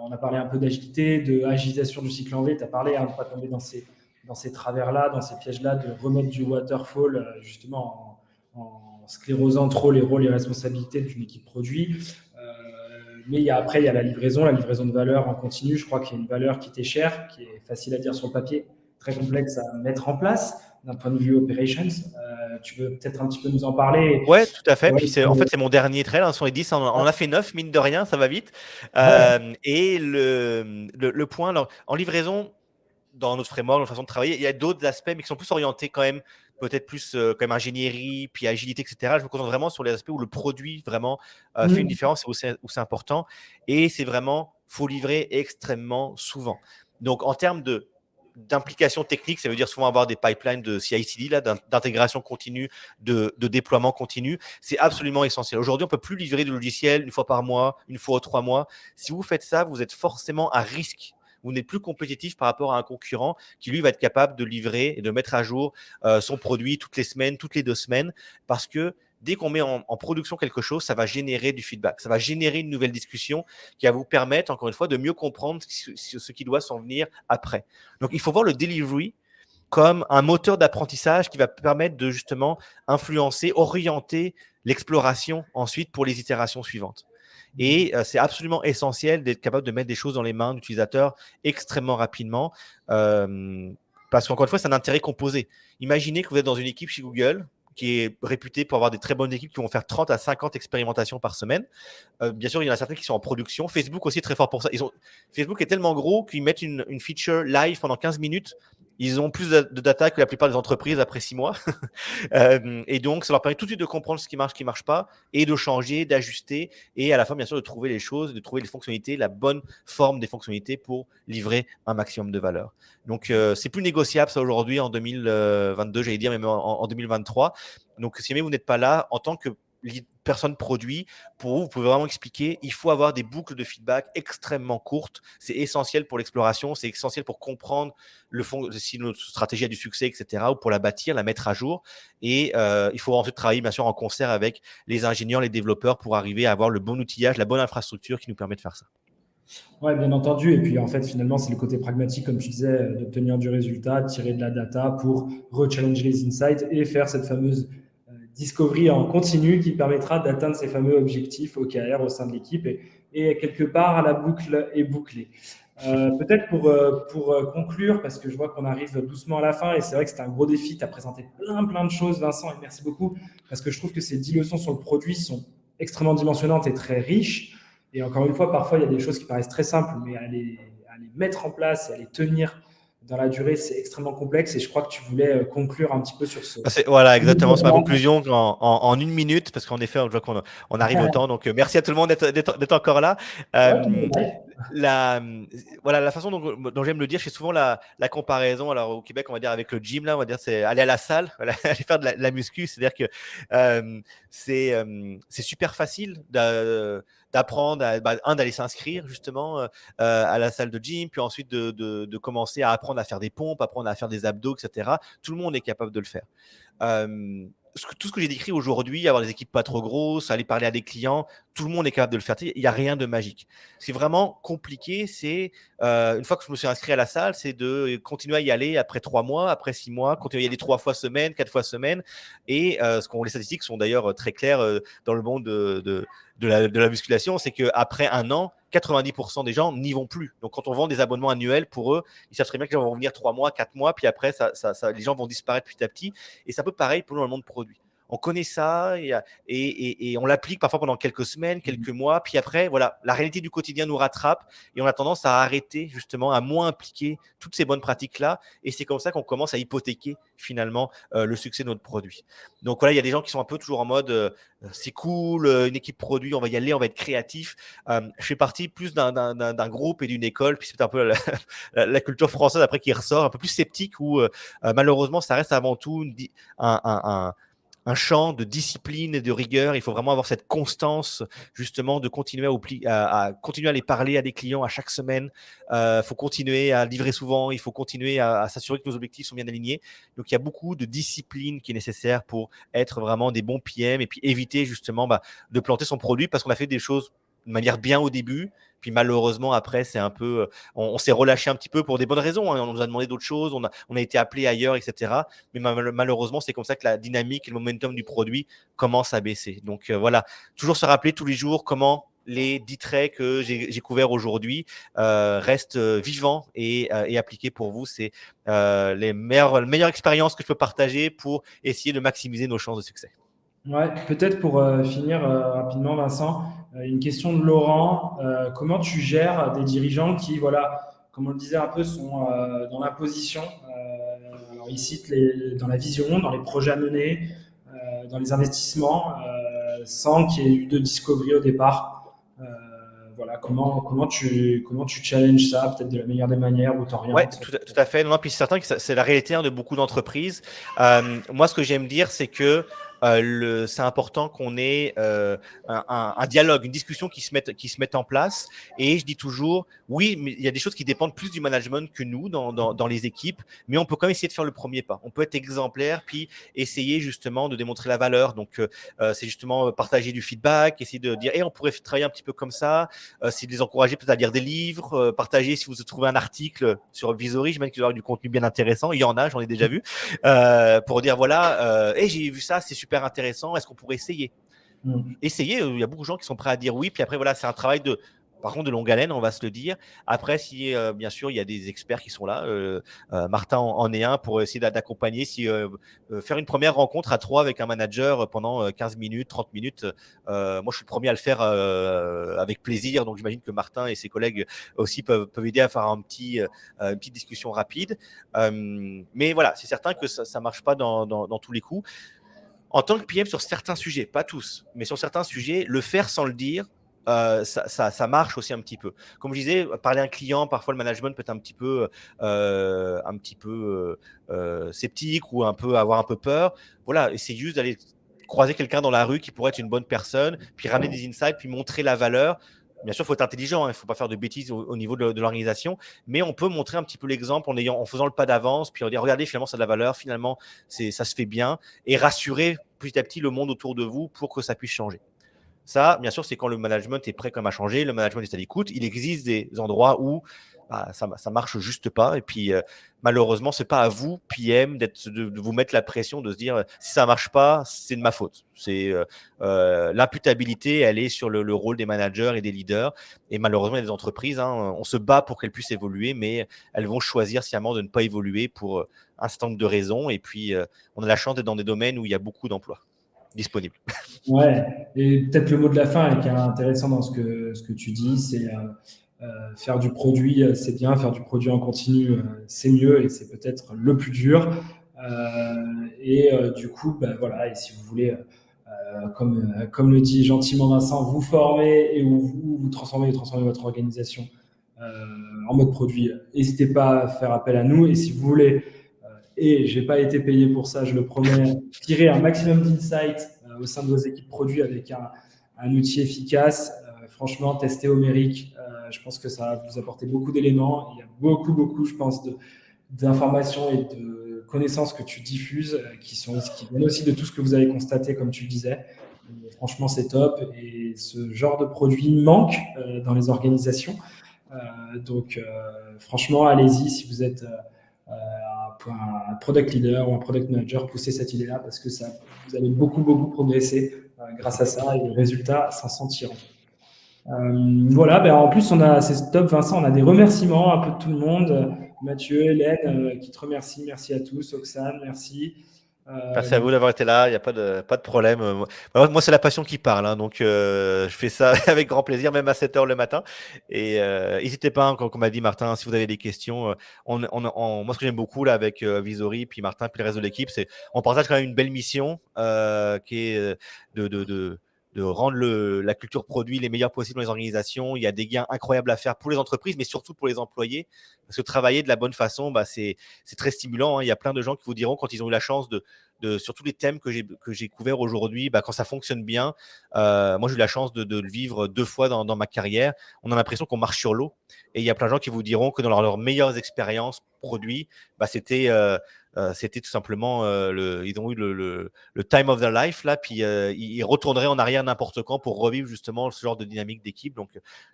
on a parlé un peu d'agilité, de agilisation du cycle en V. Tu as parlé de ne pas tomber dans ces travers-là, dans ces pièges-là, de remettre du waterfall justement en sclérosant trop les rôles et responsabilités d'une équipe produit. Mais après, il y a la livraison de valeur en continu. Je crois qu'il y a une valeur qui t'est chère, qui est facile à dire sur le papier, très complexe à mettre en place d'un point de vue operations. Tu veux peut-être un petit peu nous en parler? Ouais, tout à fait. Ouais, Puis en fait, c'est mon dernier trail sur les 10. On en a fait 9, mine de rien, ça va vite. ouais. Et le point, alors, en livraison, dans notre framework, notre façon de travailler, il y a d'autres aspects, mais qui sont plus orientés quand même, peut-être plus comme ingénierie, puis agilité, etc. Je me concentre vraiment sur les aspects où le produit vraiment fait une différence et où c'est important. Et c'est vraiment, faut livrer extrêmement souvent. Donc, en termes d'implication technique, ça veut dire souvent avoir des pipelines de CI/CD, d'intégration continue, de déploiement continu. C'est absolument essentiel. Aujourd'hui, on ne peut plus livrer de logiciels 1 fois par mois, 1 fois aux 3 mois. Si vous faites ça, vous êtes forcément à risque. Vous n'êtes plus compétitif par rapport à un concurrent qui, lui, va être capable de livrer et de mettre à jour son produit toutes les semaines, toutes les 2 semaines, parce que dès qu'on met en production quelque chose, ça va générer du feedback, ça va générer une nouvelle discussion qui va vous permettre, encore une fois, de mieux comprendre ce qui doit s'en venir après. Donc, il faut voir le delivery comme un moteur d'apprentissage qui va permettre de justement influencer, orienter l'exploration ensuite pour les itérations suivantes. Et c'est absolument essentiel d'être capable de mettre des choses dans les mains d'utilisateurs extrêmement rapidement parce qu'encore une fois, c'est un intérêt composé. Imaginez que vous êtes dans une équipe chez Google qui est réputée pour avoir des très bonnes équipes qui vont faire 30 à 50 expérimentations par semaine. Bien sûr, il y en a certaines qui sont en production. Facebook aussi est très fort pour ça. Facebook est tellement gros qu'ils mettent une feature live pendant 15 minutes. Ils ont plus de data que la plupart des entreprises après 6 mois. Et donc, ça leur permet tout de suite de comprendre ce qui marche pas, et de changer, d'ajuster, et à la fin, bien sûr, de trouver les choses, de trouver les fonctionnalités, la bonne forme des fonctionnalités pour livrer un maximum de valeur. Donc, c'est plus négociable ça aujourd'hui en 2022, j'allais dire, même en 2023. Donc, si jamais vous n'êtes pas là, en tant que personne produit, pour vous pouvez vraiment expliquer, il faut avoir des boucles de feedback extrêmement courtes. C'est essentiel pour l'exploration, c'est essentiel pour comprendre si notre stratégie a du succès, etc., ou pour la bâtir, la mettre à jour. Et il faut ensuite travailler, bien sûr, en concert avec les ingénieurs, les développeurs pour arriver à avoir le bon outillage, la bonne infrastructure qui nous permet de faire ça. Ouais, bien entendu. Et puis, en fait, finalement, c'est le côté pragmatique, comme tu disais, d'obtenir du résultat, tirer de la data pour rechallenger les insights et faire cette fameuse discovery en continu qui permettra d'atteindre ces fameux objectifs OKR au sein de l'équipe et quelque part la boucle est bouclée. Peut-être pour conclure, parce que je vois qu'on arrive doucement à la fin et c'est vrai que c'était un gros défi, tu as présenté plein de choses Vincent et merci beaucoup parce que je trouve que ces 10 leçons sur le produit sont extrêmement dimensionnantes et très riches et encore une fois parfois il y a des choses qui paraissent très simples mais à les mettre en place et à les tenir dans la durée, c'est extrêmement complexe et je crois que tu voulais conclure un petit peu sur ce. Voilà, exactement. C'est ma conclusion en 1 minute, parce qu'en effet, on voit qu'on arrive au temps. Donc, merci à tout le monde d'être encore là. Voilà, la façon dont j'aime le dire, je fais souvent la comparaison. Alors, au Québec, on va dire avec le gym, là, on va dire c'est aller à la salle, voilà, aller faire de la muscu. C'est-à-dire que c'est super facile d'apprendre d'aller s'inscrire justement à la salle de gym, puis ensuite de commencer à apprendre à faire des pompes, apprendre à faire des abdos, etc. Tout le monde est capable de le faire. Tout ce que j'ai décrit aujourd'hui, avoir des équipes pas trop grosses, aller parler à des clients, tout le monde est capable de le faire. Il n'y a rien de magique. Ce qui est vraiment compliqué, c'est une fois que je me suis inscrit à la salle, c'est de continuer à y aller après 3 mois, après 6 mois, continuer à y aller 3 fois semaine, 4 fois semaine. Et les statistiques sont d'ailleurs très claires dans le monde de la musculation, c'est qu'après 1 an, 90% des gens n'y vont plus. Donc, quand on vend des abonnements annuels, pour eux, ils savent très bien que les gens vont venir 3 mois, 4 mois, puis après, les gens vont disparaître petit à petit. Et c'est un peu pareil pour nous dans le monde produit. On connaît ça et on l'applique parfois pendant quelques semaines, quelques mois. Puis après, voilà, la réalité du quotidien nous rattrape et on a tendance à arrêter justement, à moins appliquer toutes ces bonnes pratiques-là. Et c'est comme ça qu'on commence à hypothéquer finalement le succès de notre produit. Donc voilà, il y a des gens qui sont un peu toujours en mode c'est cool, une équipe produit, on va y aller, on va être créatif. Je fais partie plus d'un groupe et d'une école, puis c'est un peu la culture française après qui ressort, un peu plus sceptique où malheureusement ça reste avant tout un champ de discipline et de rigueur. Il faut vraiment avoir cette constance, justement, de continuer à continuer à les parler à des clients à chaque semaine. Il faut continuer à livrer souvent. Il faut continuer à s'assurer que nos objectifs sont bien alignés. Donc, il y a beaucoup de discipline qui est nécessaire pour être vraiment des bons PM et puis éviter, justement, de planter son produit parce qu'on a fait des choses de manière bien au début. Puis malheureusement, après, c'est un peu, on s'est relâché un petit peu pour des bonnes raisons. On nous a demandé d'autres choses, on a été appelé ailleurs, etc. Mais malheureusement, c'est comme ça que la dynamique et le momentum du produit commencent à baisser. Donc voilà, toujours se rappeler tous les jours comment les 10 traits que j'ai couverts aujourd'hui restent vivants et appliqués pour vous. C'est la meilleure expérience que je peux partager pour essayer de maximiser nos chances de succès. Ouais, peut-être pour finir rapidement, Vincent, une question de Laurent. Comment tu gères des dirigeants qui, voilà, comme on le disait un peu, sont dans l'imposition alors, ils citent dans la vision, dans les projets à mener, dans les investissements, sans qu'il y ait eu de discovery au départ. Voilà, comment tu challenges ça, peut-être de la meilleure des manières, ou t'orientes. Ouais, tout à fait. Non, puis c'est certain que c'est la réalité de beaucoup d'entreprises. Moi, ce que j'aime dire, c'est que c'est important qu'on ait un dialogue, une discussion qui se mette en place. Et je dis toujours, oui, mais il y a des choses qui dépendent plus du management que nous dans les équipes, mais on peut quand même essayer de faire le premier pas. On peut être exemplaire, puis essayer justement de démontrer la valeur. Donc, c'est justement partager du feedback, essayer de dire, on pourrait travailler un petit peu comme ça, c'est de les encourager peut-être à lire des livres, partager si vous trouvez un article sur Visory, j'imagine qu'il y aura du contenu bien intéressant. Il y en a, j'en ai déjà vu, pour dire voilà, j'ai vu ça, c'est super intéressant, est-ce qu'on pourrait essayer Essayer, il y a beaucoup de gens qui sont prêts à dire oui, puis après voilà, c'est un travail par contre de longue haleine, on va se le dire. Après, si bien sûr il y a des experts qui sont là, Martin en est un pour essayer d'accompagner, faire une première rencontre à 3 avec un manager pendant 15 minutes, 30 minutes. Moi, je suis le premier à le faire avec plaisir, donc j'imagine que Martin et ses collègues aussi peuvent aider à faire une petite discussion rapide. Mais voilà, c'est certain que ça marche pas dans tous les coups. En tant que PM sur certains sujets, pas tous, mais sur certains sujets, le faire sans le dire, ça marche aussi un petit peu. Comme je disais, parler à un client, parfois le management peut être un petit peu sceptique ou avoir un peu peur. Voilà, et c'est juste d'aller croiser quelqu'un dans la rue qui pourrait être une bonne personne, puis ramener des insights, puis montrer la valeur. Bien sûr, il faut être intelligent, il ne faut pas faire de bêtises au niveau de l'organisation, mais on peut montrer un petit peu l'exemple en faisant le pas d'avance, puis on dit regardez, finalement, ça a de la valeur, finalement, ça se fait bien, et rassurer petit à petit le monde autour de vous pour que ça puisse changer. Ça, bien sûr, c'est quand le management est prêt comme à changer, le management est à l'écoute. Il existe des endroits où bah, ça marche juste pas. Et puis, malheureusement, c'est pas à vous, PM, de vous mettre la pression de se dire si ça marche pas, c'est de ma faute. L'imputabilité, elle est sur le rôle des managers et des leaders. Et malheureusement, il y a des entreprises, hein, on se bat pour qu'elles puissent évoluer, mais elles vont choisir sciemment de ne pas évoluer pour un certain nombre de raisons. Et puis, on a la chance d'être dans des domaines où il y a beaucoup d'emplois disponibles. Ouais, et peut-être le mot de la fin et qui est intéressant dans ce que tu dis, c'est faire du produit, c'est bien, faire du produit en continu, c'est mieux et c'est peut-être le plus dur. Du coup, ben voilà, et si vous voulez, comme le dit gentiment Vincent, vous former et vous transformer votre organisation en mode produit, n'hésitez pas à faire appel à nous. Et si vous voulez, et j'ai pas été payé pour ça, je le promets, tirer un maximum d'insights au sein de vos équipes produits avec un outil efficace, franchement, testez Homeric. Je pense que ça va vous apporter beaucoup d'éléments. Il y a beaucoup, je pense, d'informations et de connaissances que tu diffuses qui viennent aussi de tout ce que vous avez constaté, comme tu le disais. Et franchement, c'est top. Et ce genre de produit manque dans les organisations. Franchement, allez-y si vous êtes un product leader ou un product manager, poussez cette idée-là parce que vous allez beaucoup progresser grâce à ça et les résultats s'en sentiront. Voilà, ben en plus, c'est top, Vincent, on a des remerciements un peu de tout le monde. Mathieu, Hélène, qui te remercie. Merci à tous. Oxane, merci. Merci à vous d'avoir été là, il n'y a pas de problème. Moi, c'est la passion qui parle, hein, donc je fais ça avec grand plaisir, même à 7 heures le matin. Et n'hésitez pas, hein, comme m'a dit Martin, si vous avez des questions. Moi, ce que j'aime beaucoup là avec Visory, puis Martin, puis le reste de l'équipe, c'est on partage quand même une belle mission qui est de rendre la culture produit les meilleurs possibles dans les organisations. Il y a des gains incroyables à faire pour les entreprises, mais surtout pour les employés. Parce que travailler de la bonne façon, bah, c'est très stimulant, hein. Il y a plein de gens qui vous diront quand ils ont eu la chance sur tous les thèmes que j'ai couverts aujourd'hui, bah, quand ça fonctionne bien, moi j'ai eu la chance de le vivre 2 fois dans ma carrière, on a l'impression qu'on marche sur l'eau. Et il y a plein de gens qui vous diront que dans leurs meilleures expériences produits, bah, c'était tout simplement, ils ont eu le time of their life, là, puis ils retourneraient en arrière n'importe quand pour revivre justement ce genre de dynamique d'équipe. Donc,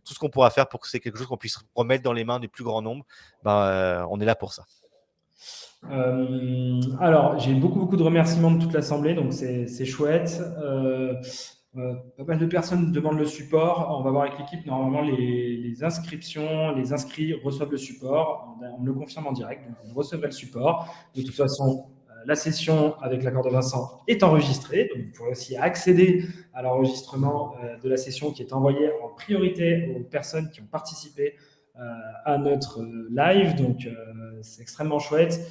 tout ce qu'on pourra faire pour que c'est quelque chose qu'on puisse remettre dans les mains des plus grands nombres, bah, on est là pour ça. Alors, j'ai beaucoup de remerciements de toute l'Assemblée, donc c'est chouette. Pas mal de personnes demandent le support. On va voir avec l'équipe. Normalement, les inscriptions, les inscrits reçoivent le support. On me le confirme en direct, donc vous recevrez le support. De toute façon, la session avec l'accord de Vincent est enregistrée, donc vous pourrez aussi accéder à l'enregistrement de la session qui est envoyée en priorité aux personnes qui ont participé à notre live. Donc, c'est extrêmement chouette.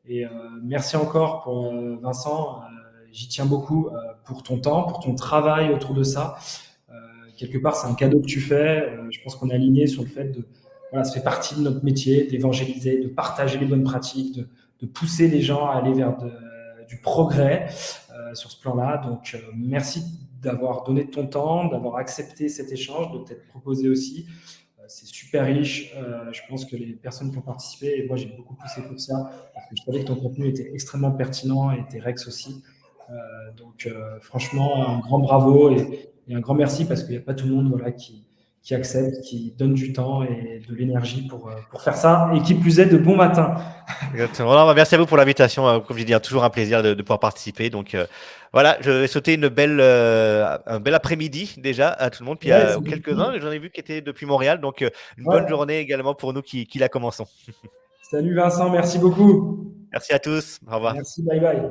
Et merci encore pour Vincent. J'y tiens beaucoup pour ton temps, pour ton travail autour de ça. Quelque part, c'est un cadeau que tu fais. Je pense qu'on est aligné sur le fait voilà, ça fait partie de notre métier, d'évangéliser, de partager les bonnes pratiques, de pousser les gens à aller vers du progrès sur ce plan-là. Donc, merci d'avoir donné ton temps, d'avoir accepté cet échange, de t'être proposé aussi. C'est super riche. Je pense que les personnes qui ont participé, et moi j'ai beaucoup poussé pour ça, parce que je savais que ton contenu était extrêmement pertinent et tes Rex aussi. Franchement, un grand bravo et un grand merci parce qu'il n'y a pas tout le monde voilà, qui accepte, qui donne du temps et de l'énergie pour faire ça et qui plus est de bon matin. Exactement. Non, bah, merci à vous pour l'invitation. Comme je dis, toujours un plaisir de pouvoir participer. Donc voilà, je vais souhaiter un bel après-midi déjà à tout le monde. Puis Ouais, quelques-uns, j'en ai vu qui étaient depuis Montréal. Donc une bonne journée également pour nous qui la commençons. Salut Vincent, merci beaucoup. Merci à tous. Au revoir. Merci, bye bye.